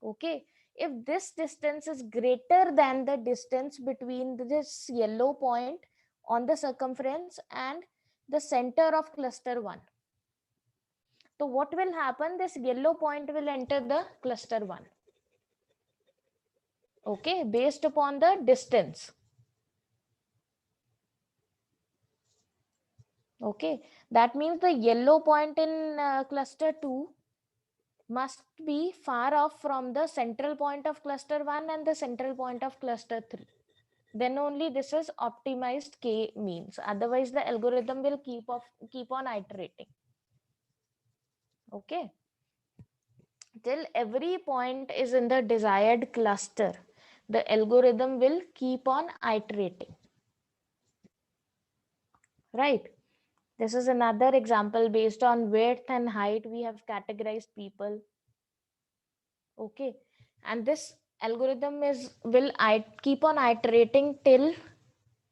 okay, if this distance is greater than the distance between this yellow point on the circumference and the center of cluster 1, so what will happen, this yellow point will enter the cluster 1, okay, based upon the distance. Okay, that means the yellow point in cluster 2 must be far off from the central point of cluster 1 and the central point of cluster 3. Then only this is optimized k means. Otherwise, the algorithm will keep on iterating. Okay, till every point is in the desired cluster, the algorithm will keep on iterating. Right? This is another example based on width and height. We have categorized people. Okay, and this algorithm will keep on iterating till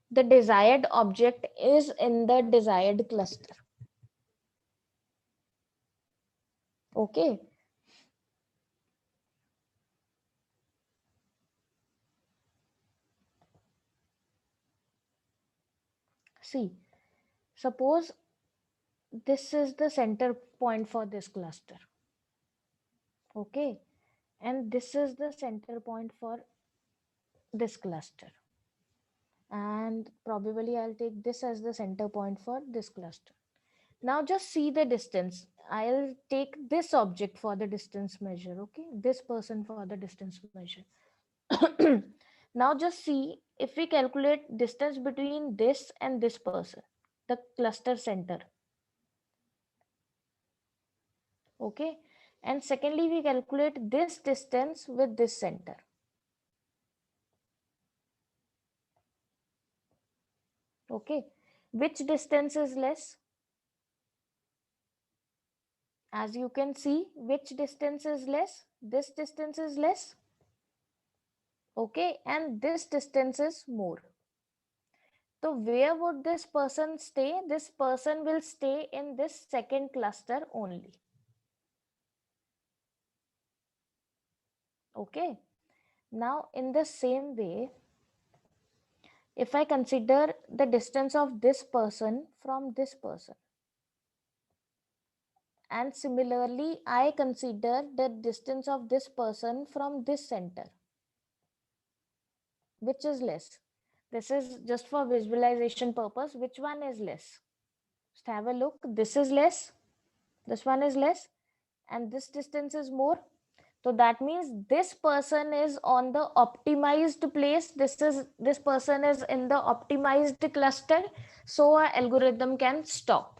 the desired object is in the desired cluster. Okay, see, suppose this is the center point for this cluster. Okay, and this is the center point for this cluster, and probably I'll take this as the center point for this cluster. Now just see the distance. I'll take this object for the distance measure. Okay, this person for the distance measure. Now just see, if we calculate distance between this and this person, the cluster center. Okay, and secondly we calculate this distance with this center. Okay, which distance is less? As you can see, which distance is less? This distance is less. Okay, and this distance is more. So where would this person stay? This person will stay in this second cluster only. Okay, now in the same way, if I consider the distance of this person from this person, and similarly I consider the distance of this person from this center, which is less? This is just for visualization purpose. Which one is less? Just have a look. This is less, this one is less, and this distance is more. So that means this person is on the optimized place. This person is in the optimized cluster. So our algorithm can stop.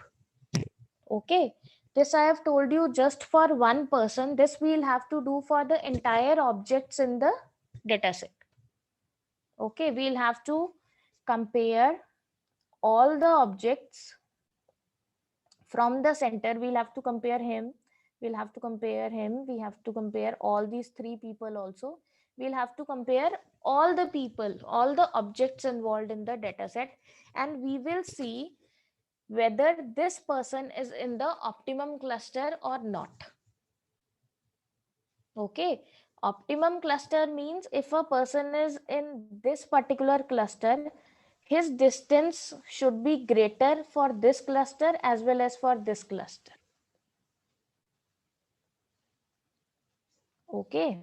Okay. This I have told you just for one person. This we'll have to do for the entire objects in the dataset. Okay. We'll have to compare all the objects from the center. We'll have to compare him. We have to compare all these three people also. We'll have to compare all the people, all the objects involved in the data set, and we will see whether this person is in the optimum cluster or not. Okay, optimum cluster means if a person is in this particular cluster, his distance should be greater for this cluster as well as for this cluster. Okay,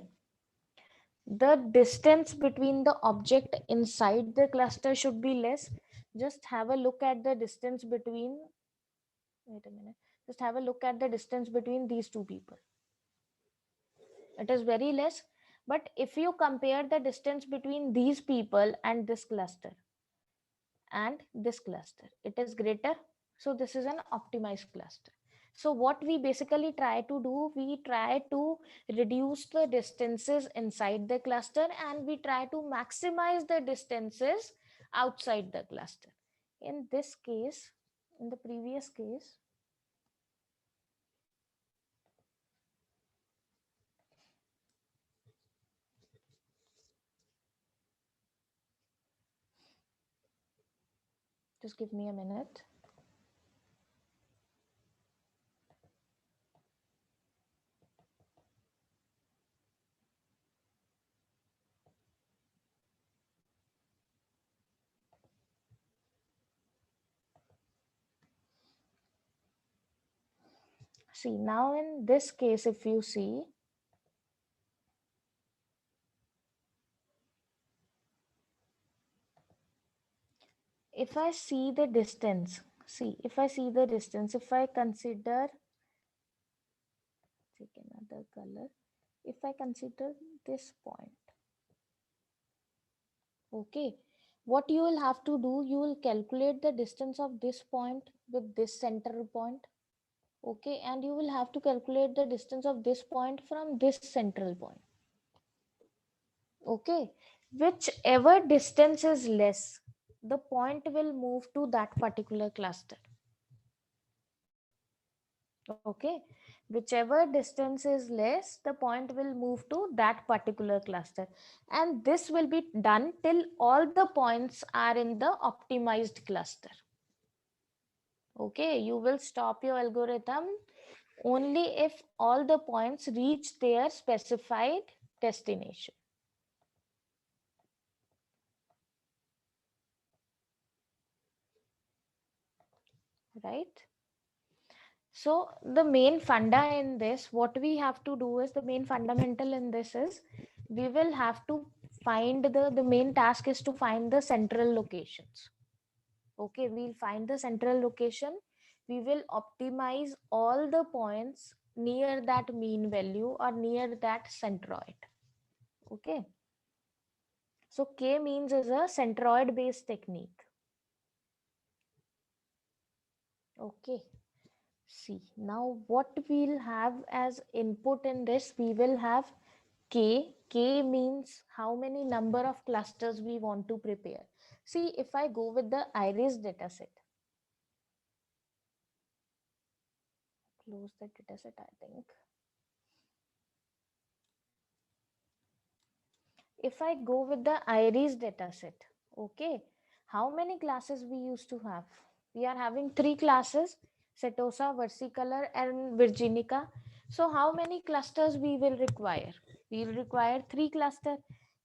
the distance between the object inside the cluster should be less. Just have a look at the distance between, wait a minute, just have a look at the distance between these two people. It is very less. But if you compare the distance between these people and this cluster, it is greater. So this is an optimized cluster. So what we basically try to do, we try to reduce the distances inside the cluster and we try to maximize the distances outside the cluster. In this case, in the previous case, just give me a minute. See, now in this case, if you see, if I see the distance, if I consider, take another color, if I consider this point, okay, what you will have to do, you will calculate the distance of this point with this central point, okay, and you will have to calculate the distance of this point from this central point, okay. Whichever distance is less, the point will move to that particular cluster. Okay, whichever distance is less, the point will move to that particular cluster, and this will be done till all the points are in the optimized cluster. Okay, you will stop your algorithm only if all the points reach their specified destination. Right? So the main funda in this, what we have to do is, the main fundamental in this is, we will have to find the main task is to find the central locations. Okay, we'll find the central location. We will optimize all the points near that mean value or near that centroid. Okay. So K-means is a centroid based technique. Okay. See, now what we'll have as input in this, we will have K. K means how many number of clusters we want to prepare. See, if I go with the IRIS dataset, close the dataset, I think. If I go with the IRIS dataset, okay, how many classes we used to have? We are having 3 classes, Setosa, Versicolor and Virginica. So how many clusters we will require? We will require 3 clusters.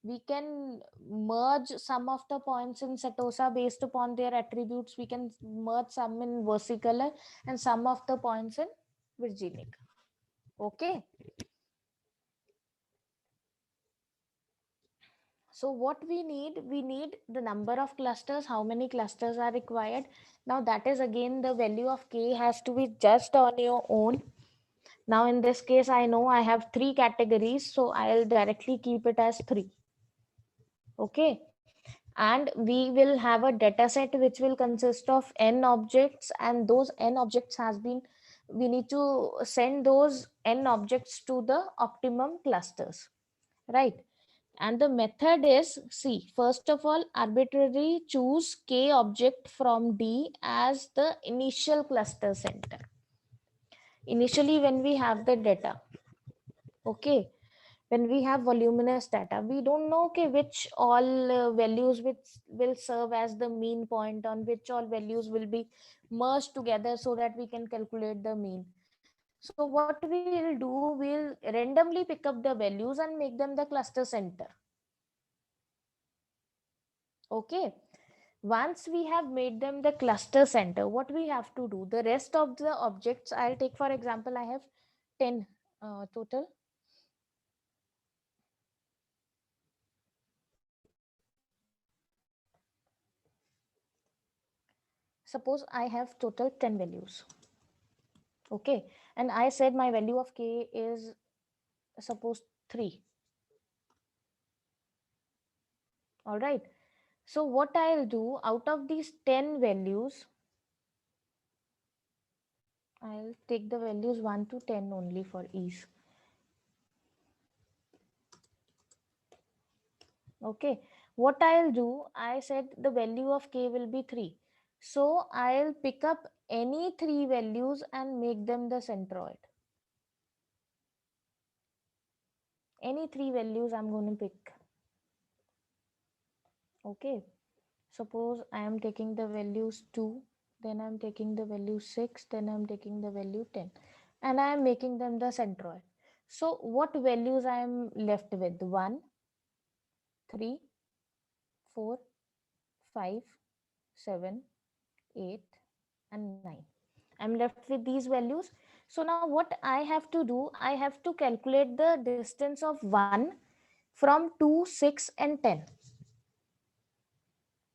We can merge some of the points in Setosa based upon their attributes. We can merge some in Versicolor and some of the points in Virginica. Okay. So what we need the number of clusters, how many clusters are required. Now that is again the value of K has to be just on your own. Now in this case, I know I have 3 categories, so I'll directly keep it as 3. Okay. And we will have a data set which will consist of n objects, and those n objects we need to send those n objects to the optimum clusters, right? And the method is, see, first of all, arbitrarily choose K object from D as the initial cluster center. Initially, when we have the data, okay, when we have voluminous data, we don't know okay, which all values which will serve as the mean point, on which all values will be merged together so that we can calculate the mean. So what we'll do, we'll randomly pick up the values and make them the cluster center. Okay, once we have made them the cluster center, what we have to do, the rest of the objects, I'll take for example, I have 10 total. Suppose I have total 10 values. Okay, and I said my value of k is suppose 3. All right, so what I'll do, out of these 10 values, I'll take the values 1 to 10 only for ease. Okay, what I'll do, I said the value of k will be 3. So I'll pick up any 3 values and make them the centroid. Any 3 values I'm going to pick. Okay, suppose I am taking the values 2, then I'm taking the value 6, then I'm taking the value 10, and I am making them the centroid. So what values I am left with? 1, 3, 4, 5, 7, 8, and 9. I'm left with these values. So now what I have to do, I have to calculate the distance of 1 from 2, 6, and 10.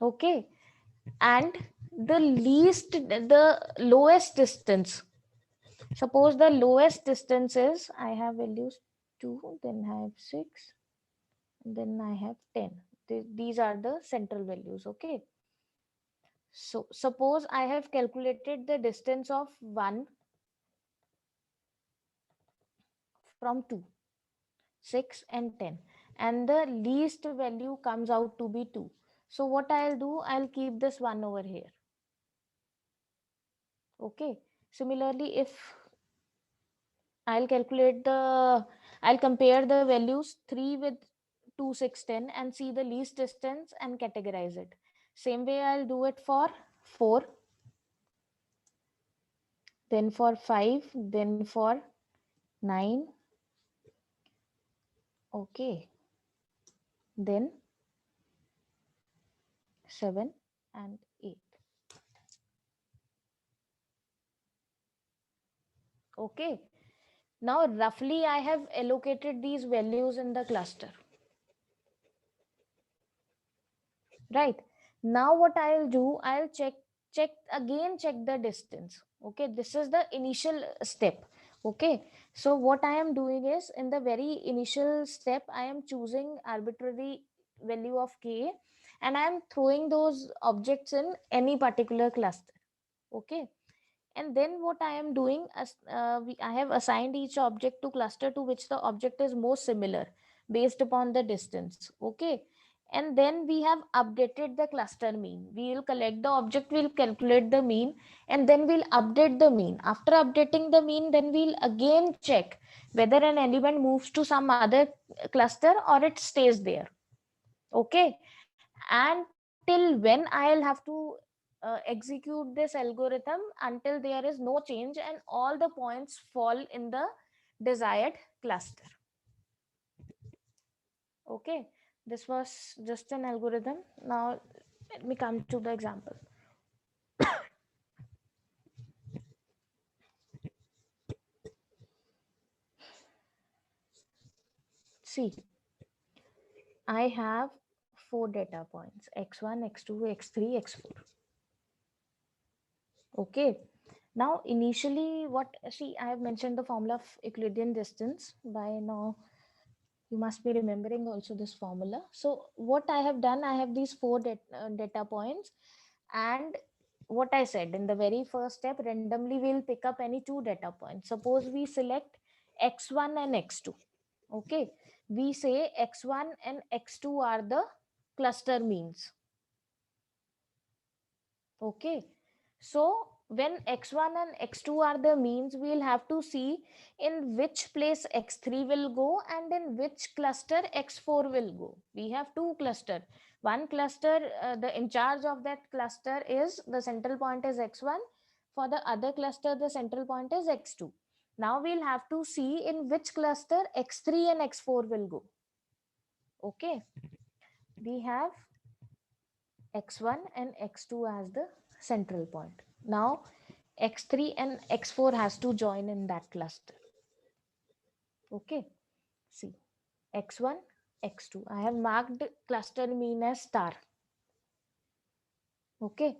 Okay, and the lowest distance. Suppose the lowest distance is, I have values 2, then I have 6, then I have 10. These are the central values. Okay, so suppose I have calculated the distance of 1 from 2, 6, and 10, and the least value comes out to be 2. So what I'll do, I'll keep this 1 over here. Okay, similarly, if I'll compare the values 3 with 2, 6, 10 and see the least distance and categorize it. Same way I'll do it for 4, then for 5, then for 9. Okay, then 7 and 8. Okay, now roughly I have allocated these values in the cluster. Right, now what I'll do, I'll check the distance. Okay, this is the initial step. Okay, so what I am doing is, in the very initial step, I am choosing arbitrary value of k and I am throwing those objects in any particular cluster. Okay, and then what I am doing, I have assigned each object to cluster to which the object is most similar based upon the distance. Okay, and then we have updated the cluster mean. We will collect the object, we'll calculate the mean, and then we'll update the mean. After updating the mean, then we'll again check whether an element moves to some other cluster or it stays there. Okay, and till when I'll have to execute this algorithm, until there is no change and all the points fall in the desired cluster. Okay, this was just an algorithm. Now let me come to the example. See, I have 4 data points: x1, x2, x3, x4. Okay, now initially I have mentioned the formula of Euclidean distance. By now you must be remembering also this formula. So what I have done, I have these 4 data points, and what I said in the very first step, randomly we'll pick up any 2 data points. Suppose we select x1 and x2. Okay, we say x1 and x2 are the cluster means. Okay, so when x1 and x2 are the means, we'll have to see in which place x3 will go and in which cluster x4 will go. We have two cluster. One cluster, the in charge of that cluster is the central point is x1. For the other cluster, the central point is x2. Now we'll have to see in which cluster x3 and x4 will go. Okay, we have x1 and x2 as the central point. Now x3 and x4 has to join in that cluster. Okay, see, x1, x2. I have marked cluster mean as star. Okay,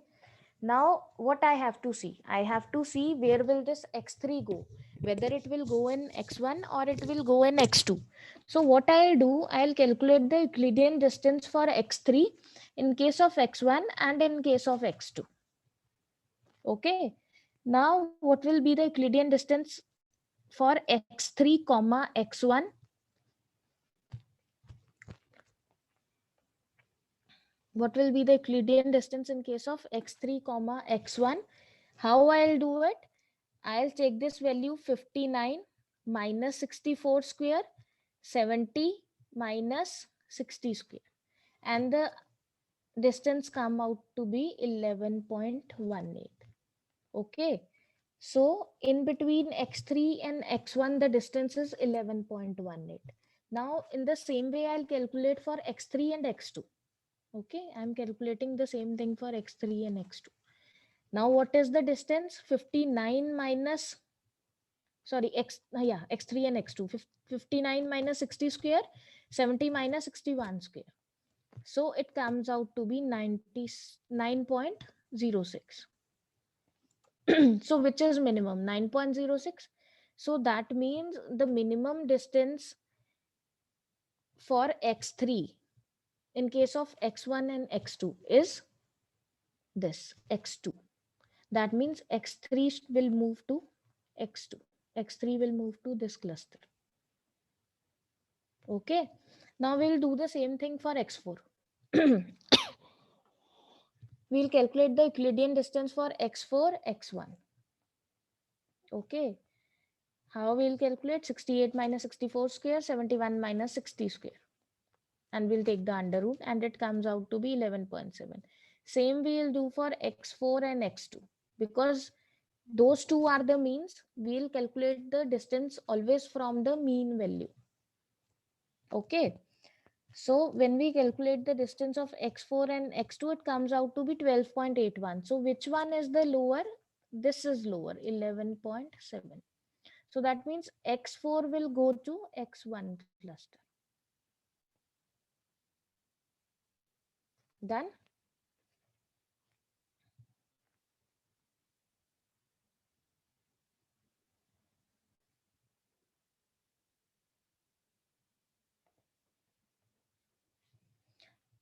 now what I have to see? I have to see where will this x3 go, whether it will go in x1 or it will go in x2. So what I'll do, I'll calculate the Euclidean distance for x3 in case of x1 and in case of x2. Okay, now what will be the Euclidean distance for x3 comma x1? What will be the Euclidean distance in case of x3 comma x1? How I'll do it? I'll take this value 59 minus 64 square, 70 minus 60 square, and the distance come out to be 11.18. Okay, so in between x3 and x1 the distance is 11.18. Now in the same way I'll calculate for x3 and x2. Okay, I'm calculating the same thing for x3 and x2. Now what is the distance? 59 minus, sorry, x3 and x2. 59 minus 60 square, 70 minus 61 square. So it comes out to be 99.06. So which is minimum? 9.06. So that means the minimum distance for x3 in case of x1 and x2 is this x2. That means x3 will move to x2. x3 will move to this cluster. Okay, now we'll do the same thing for x4. We'll calculate the Euclidean distance for x4, x1. Okay, how we'll calculate? 68 minus 64 square, 71 minus 60 square, and we'll take the under root and it comes out to be 11.7. Same we'll do for x4 and x2, because those two are the means. We'll calculate the distance always from the mean value. Okay, so when we calculate the distance of x4 and x2, it comes out to be 12.81. So which one is the lower? This is lower, 11.7. So that means x4 will go to x1 cluster. Done?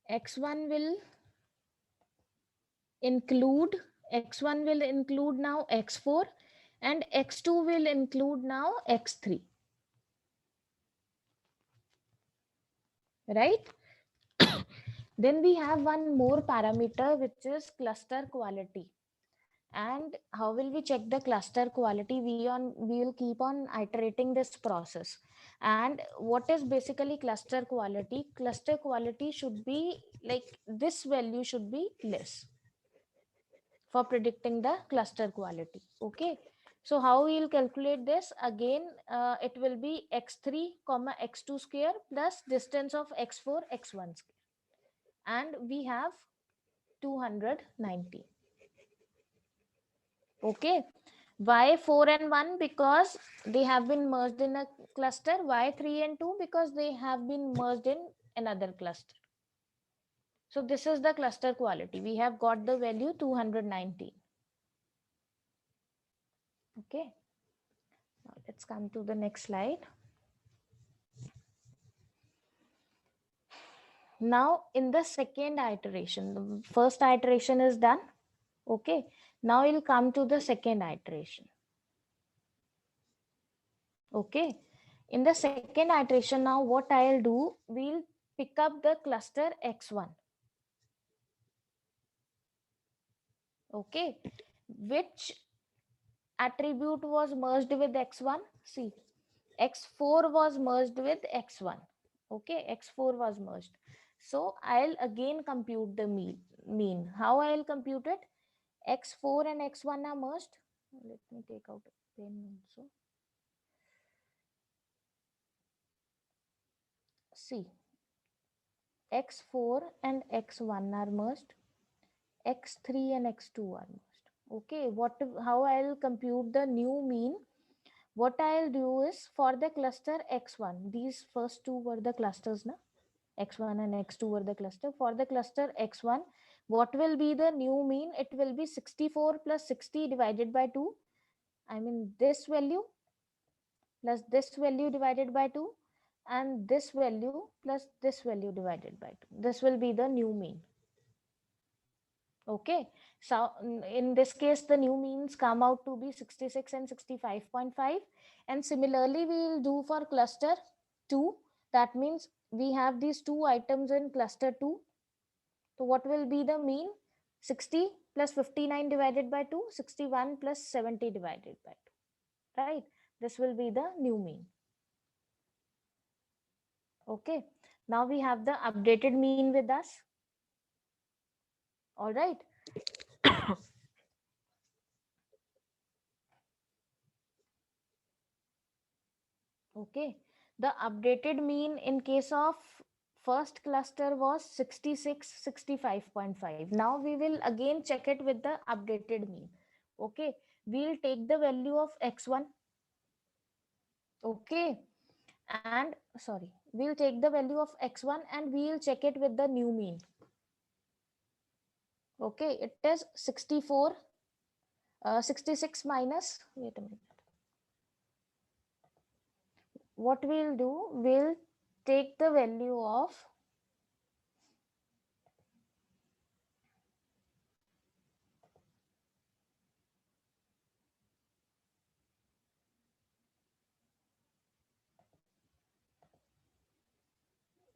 x1 will include now x4 and x2 will include now x3. Right? Then we have one more parameter, which is cluster quality. And how will we check the cluster quality? We will keep on iterating this process. And what is basically cluster quality? Cluster quality should be like this value should be less for predicting the cluster quality. Okay, so how we will calculate this? Again, it will be x3 comma x2 square plus distance of x4 x1 square, and we have 290. Okay, why 4 and 1? Because they have been merged in a cluster. Why 3 and 2? Because they have been merged in another cluster. So this is the cluster quality. We have got the value 219. Okay, now let's come to the next slide. Now in the second iteration, the first iteration is done. Okay, now we'll come to the second iteration. Okay, in the second iteration, now what I'll do, we'll pick up the cluster x1. Okay, Which attribute was merged with x1? See, x4 was merged with x1. Okay, x4 was merged. So I'll again compute the mean. How I'll compute it? X4 and x1 are merged. Let me take out a pen also. See, x4 and x1 are merged, x3 and x2 are merged. Okay, how I'll compute the new mean? What I'll do is, for the cluster x1, these first two were the clusters, na? X1 and x2 were the cluster. For the cluster x1, what will be the new mean? It will be 64 plus 60 divided by 2. I mean this value plus this value divided by 2, and this value plus this value divided by 2. This will be the new mean. Okay, so in this case the new means come out to be 66 and 65.5. And similarly we will do for cluster 2. That means we have these two items in cluster 2. So what will be the mean? 60 plus 59 divided by 2, 61 plus 70 divided by 2, right? This will be the new mean. Okay, now we have the updated mean with us. All right. Okay, the updated mean in case of first cluster was 66, 65.5. Now we will again check it with the updated mean. Okay, we'll take the value of x1. Okay, and sorry, we'll take the value of x1 and we'll check it with the new mean. Okay, it is 64, 66 minus, wait a minute. What we'll do, we'll take the value of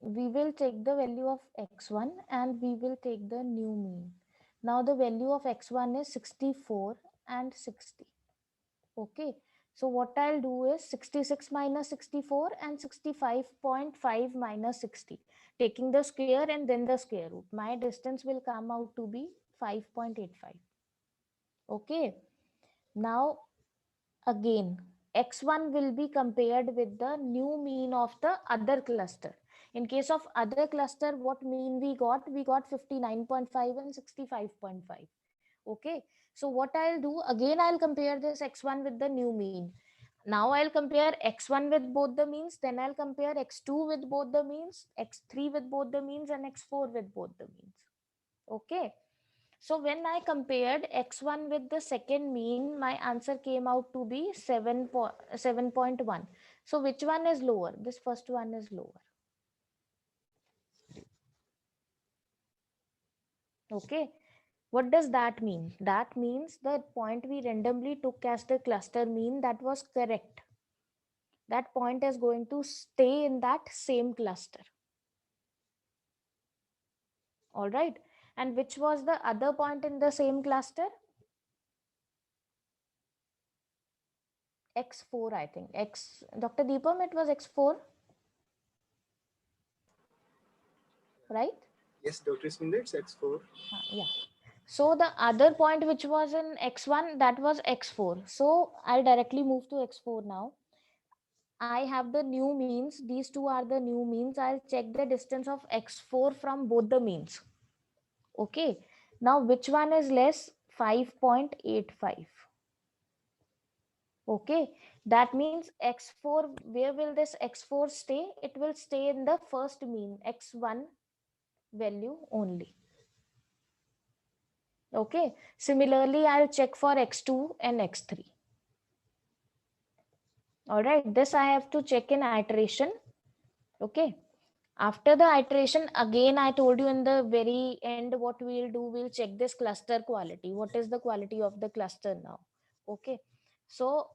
we will take the value of x1 and we will take the new mean. Now the value of x1 is 64 and 60. Okay, so what I'll do is 66 minus 64 and 65.5 minus 60, taking the square and then the square root. My distance will come out to be 5.85. Okay, now again x1 will be compared with the new mean of the other cluster. In case of other cluster, what mean we got? We got 59.5 and 65.5. Okay, so what I'll do, again I'll compare this x1 with the new mean. Now I'll compare x1 with both the means, then I'll compare x2 with both the means, x3 with both the means, and x4 with both the means. Okay, so when I compared x1 with the second mean, my answer came out to be 7.1. So which one is lower? This first one is lower. Okay, what does that mean? That means the point we randomly took as the cluster mean, that was correct. That point is going to stay in that same cluster. All right, and which was the other point in the same cluster? X4, I think. Dr. Deepam, it was x4, right? Yes, Dr. Sminder, it's x4. Yeah. So the other point which was in x1, that was x4. So I'll directly move to x4 now. I have the new means. These two are the new means. I'll check the distance of x4 from both the means. Okay. Now which one is less? 5.85. Okay. That means x4, where will this x4 stay? It will stay in the first mean, x1 value only. Okay, similarly I'll check for x2 and x3. All right, this I have to check in iteration. Okay, after the iteration, again I told you in the very end what we'll do, we'll check this cluster quality. What is the quality of the cluster now? Okay, so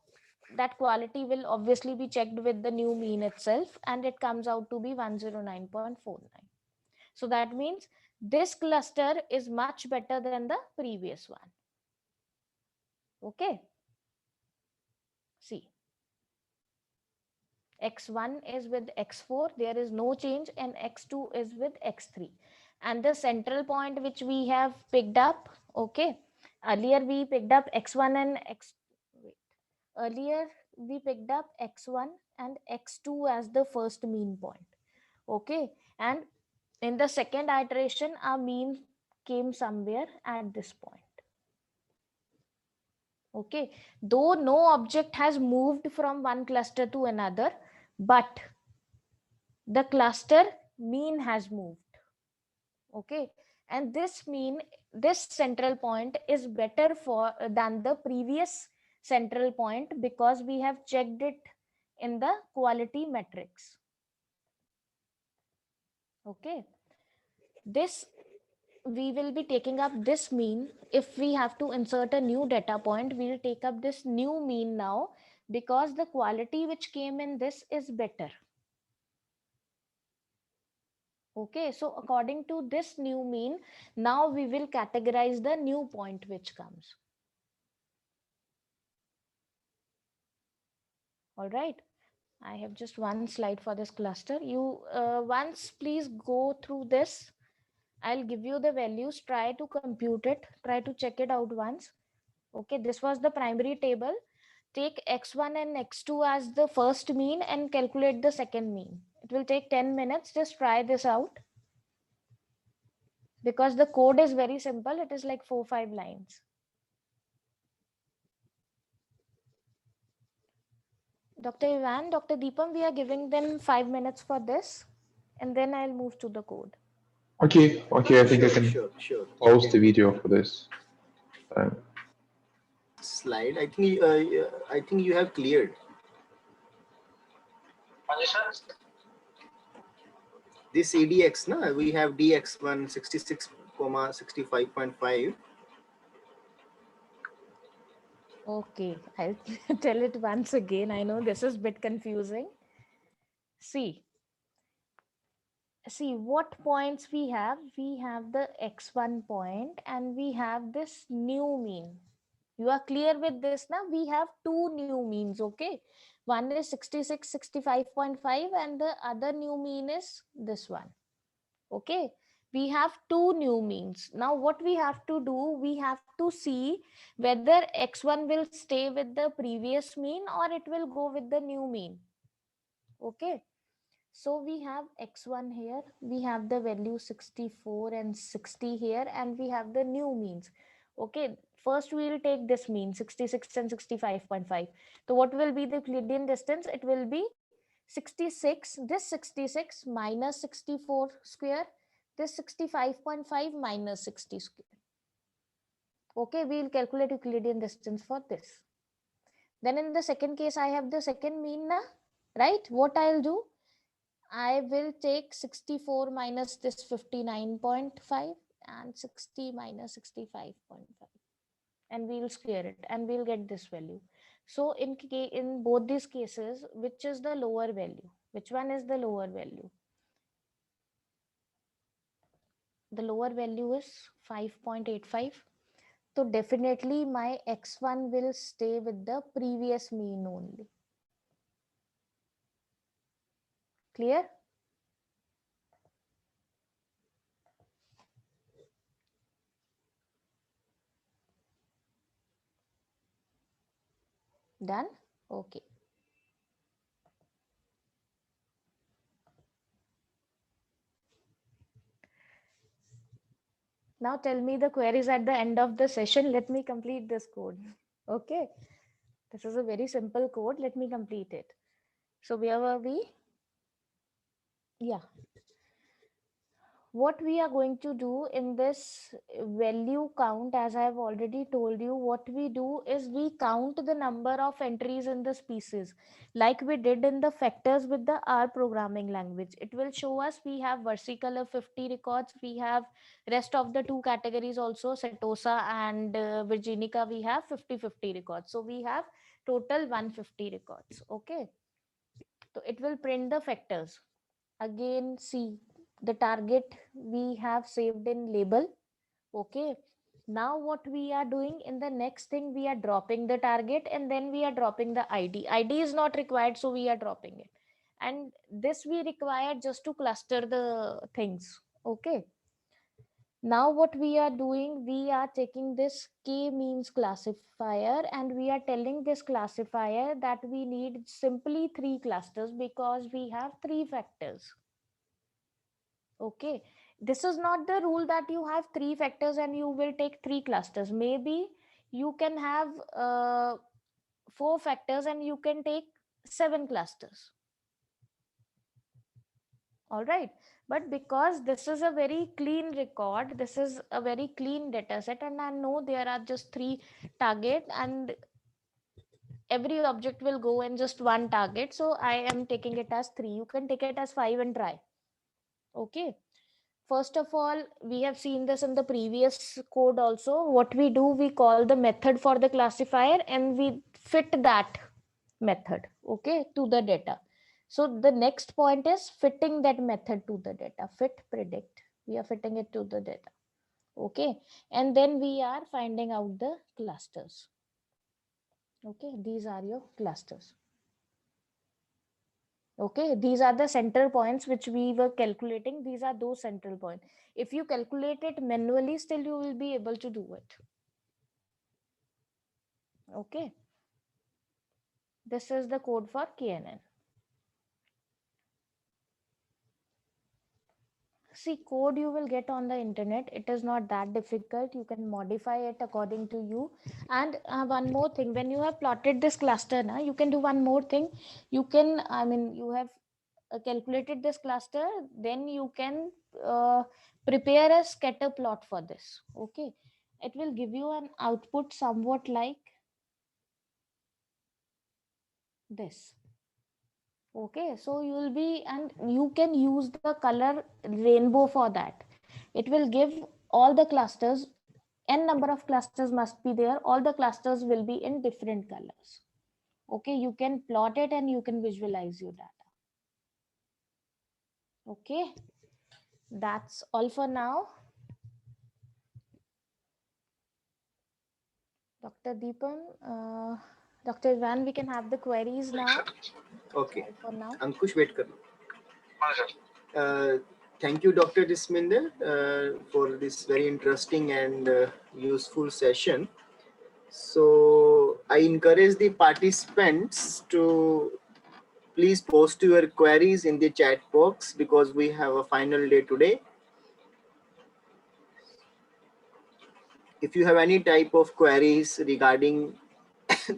that quality will obviously be checked with the new mean itself, and it comes out to be 109.49. So that means this cluster is much better than the previous one. Okay, see, x1 is with x4, there is no change, and x2 is with x3. And the central point which we have picked up, okay, earlier we picked up x1 and x, wait, earlier we picked up x1 and x2 as the first mean point, okay, and in the second iteration our mean came somewhere at this point, okay, though no object has moved from one cluster to another, but the cluster mean has moved, okay, and this mean, this central point is better for than the previous central point because we have checked it in the quality metrics, okay. This, we will be taking up this mean. If we have to insert a new data point, we'll take up this new mean now because the quality which came in this is better, okay. So according to this new mean, now we will categorize the new point which comes. All right, I have just one slide for this cluster. You once please go through this. I'll give you the values, try to compute it, try to check it out once, okay. This was the primary table. Take x1 and x2 as the first mean and calculate the second mean. It will take 10 minutes. Just try this out because the code is very simple. It is like 4-5 lines. Dr. Ivan, Dr. Deepam, we are giving them 5 minutes for this and then I'll move to the code. Okay, okay, I think I can Sure. pause the video for this. Slide. I think you have cleared. This ADX, na, we have DX1 66, 65.5. Okay, I'll tell it once again. I know this is a bit confusing. See what points we have. We have the x1 point and we have this new mean. You are clear with this now? We have two new means, okay? One is 66, 65.5 and the other new mean is this one, okay? We have two new means. Now what we have to do, we have to see whether x1 will stay with the previous mean or it will go with the new mean, okay? So we have x1 here, we have the value 64 and 60 here, and we have the new means. Okay, first we will take this mean 66 and 65.5. So what will be the Euclidean distance? It will be 66, this 66 minus 64 square, this 65.5 minus 60 square. Okay, we will calculate Euclidean distance for this. Then in the second case, I have the second mean, na? Right? What I'll do? I will take 64 minus this 59.5 and 60 minus 65.5 and we'll square it and we'll get this value. So in both these cases, which is the lower value? Which one is the lower value? The lower value is 5.85. So definitely my x1 will stay with the previous mean only. Clear? Done? Okay. Now tell me the queries at the end of the session. Let me complete this code. Okay. This is a very simple code. Let me complete it. So where were we? Yeah. What we are going to do in this value count, as I have already told you, what we do is we count the number of entries in the species like we did in the factors with the R programming language. It will show us we have versicolor 50 records. We have rest of the two categories also, Setosa and Virginica, we have 50-50 records. So we have total 150 records. Okay. So it will print the factors. Again, see the target we have saved in label, okay, Now what we are doing in the next thing, we are dropping the target and then we are dropping the id is not required, so we are dropping it, and this we require just to cluster the things. Okay, now what we are doing, we are taking this k means classifier and we are telling this classifier that we need simply 3 clusters because we have 3 factors. Okay, this is not the rule that you have 3 factors and you will take 3 clusters. Maybe you can have 4 factors and you can take 7 clusters. All right, but because this is a very clean record, this is a very clean data set, and I know there are just 3 target and every object will go in just one target, so I am taking it as 3. You can take it as 5 and try. Okay, first of all, we have seen this in the previous code also. What we do, we call the method for the classifier and we fit that method, okay, to the data. So the next point is fitting that method to the data. Fit predict, we are fitting it to the data. Okay, and then we are finding out the clusters. Okay, these are your clusters. Okay, these are the center points which we were calculating. These are those central points. If you calculate it manually, still you will be able to do it. Okay, this is the code for KNN. See, code you will get on the internet. It is not that difficult. You can modify it according to you. And one more thing, when you have plotted this cluster, now you can do one more thing. You can, I mean, you have calculated this cluster, then you can prepare a scatter plot for this. Okay, it will give you an output somewhat like this. Okay, so you will be, and you can use the color rainbow for that. It will give all the clusters, n number of clusters must be there, all the clusters will be in different colors. Okay, you can plot it and you can visualize your data. Okay, that's all for now. Dr. Deepan, Dr. Ivan, we can have the queries now. Okay. All for now. Ankush, wait kar thank you, Dr. Disminder, for this very interesting and useful session. So I encourage the participants to please post your queries in the chat box because we have a final day today. If you have any type of queries regarding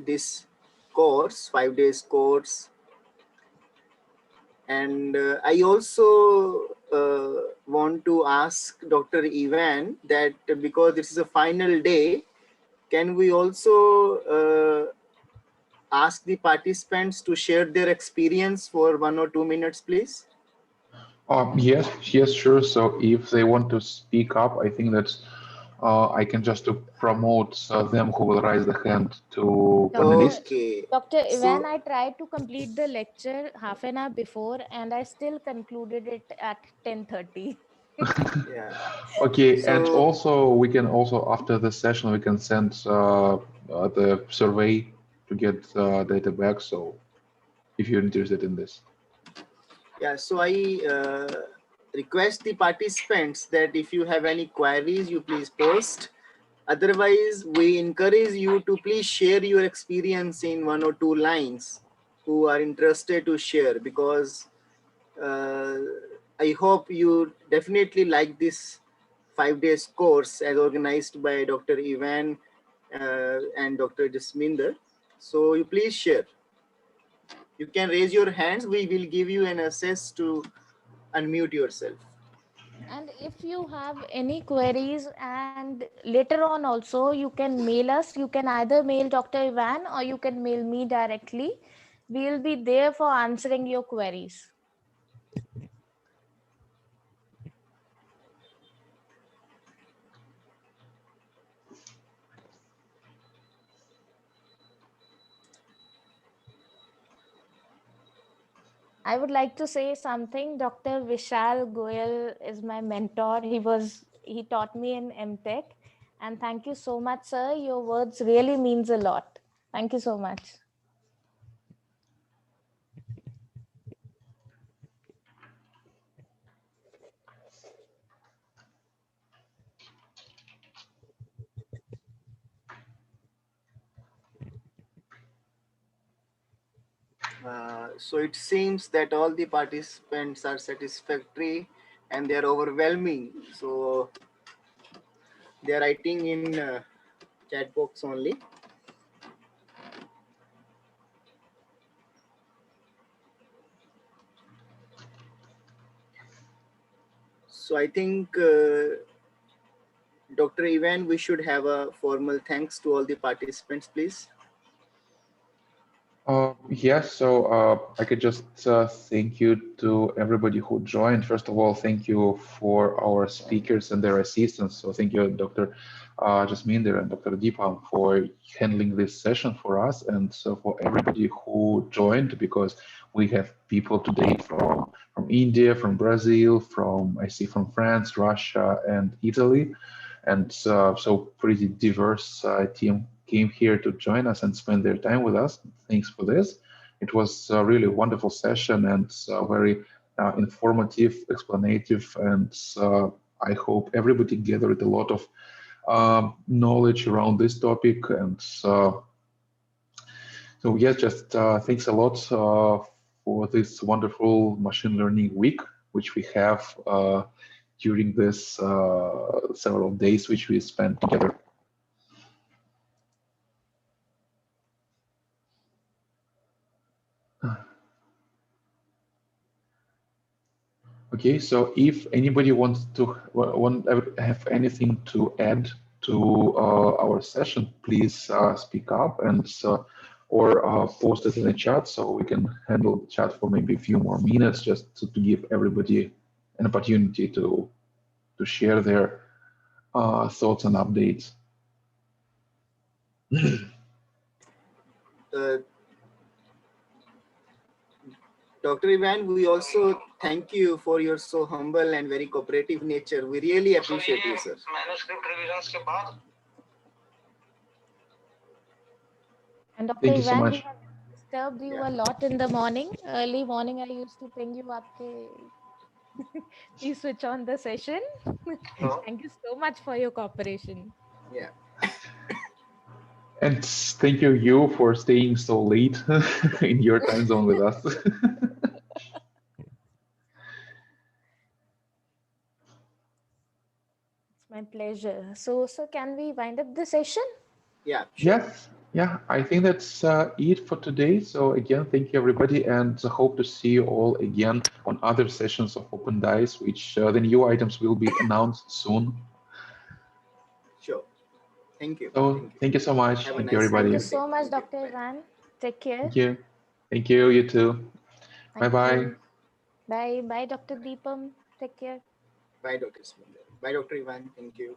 this course, 5 days course, and I also want to ask Dr. Ivan that because this is a final day, can we also ask the participants to share their experience for 1 or 2 minutes, please? Yes, yes, sure. So if they want to speak up, I think that I can just to promote them who will raise the hand to panelists. Okay. Dr. Ivan, So, I tried to complete the lecture half an hour before and I still concluded it at 10:30. yeah. Okay, So, and also we can also after the session we can send the survey to get data back. So if you're interested in this. yeah, so I request the participants that if you have any queries, you please post. Otherwise, we encourage you to please share your experience in 1 or 2 lines who are interested to share, because I hope you definitely like this 5 days course as organized by Dr. Ivan and Dr. Jasminder. So you please share. You can raise your hands. We will give you an access to unmute yourself. And if you have any queries, and later on also you can mail us. You can either mail Dr. Ivan or you can mail me directly. We'll be there for answering your queries. I would like to say something. Dr. Vishal Goyal is my mentor. He taught me in MTech, And thank you so much, sir. Your words really means a lot. Thank you so much. So it seems that all the participants are satisfactory and they are overwhelming. So they are writing in chat box only. So I think, Dr. Ivan, we should have a formal thanks to all the participants, please. Yes, so I could just thank you to everybody who joined. First of all, thank you for our speakers and their assistants. So thank you, Dr. Jasminder and Dr. Deepam for handling this session for us, and so for everybody who joined, because we have people today from India, from Brazil, from I see from France, Russia, and Italy, and so pretty diverse team came here to join us and spend their time with us. Thanks for this. It was a really wonderful session and very informative, explanative, and I hope everybody gathered a lot of knowledge around this topic. And so yes, just thanks a lot for this wonderful machine learning week, which we have during this several days which we spent together. Okay, so if anybody wants to have anything to add to our session, please speak up and or post it in the chat so we can handle the chat for maybe a few more minutes just to give everybody an opportunity to share their thoughts and updates. Dr. Ivan, we also thank you for your so humble and very cooperative nature. We really appreciate you, sir. And Dr. Thank you so Ivan, we much. have disturbed you a lot in the morning. Early morning, I used to ping you aapke. Please switch on the session. Thank you so much for your cooperation. Yeah. And thank you for staying so late in your time zone with us. It's my pleasure. So, can we wind up the session? Yeah. Sure. Yes. Yeah, I think that's it for today. So again, thank you everybody, and hope to see you all again on other sessions of Open Dice, which the new items will be announced soon. Sure. Thank you. So thank you so much. Have a Thank you, nice everybody. Thank you so much, Thank you. Dr. Ivan. Take care. Thank you. Thank you. You too. Thank Bye-bye. you. Bye. Bye, Dr. Deepam. Take care. Bye, Dr. Sminder. Bye, Dr. Ivan. Thank you.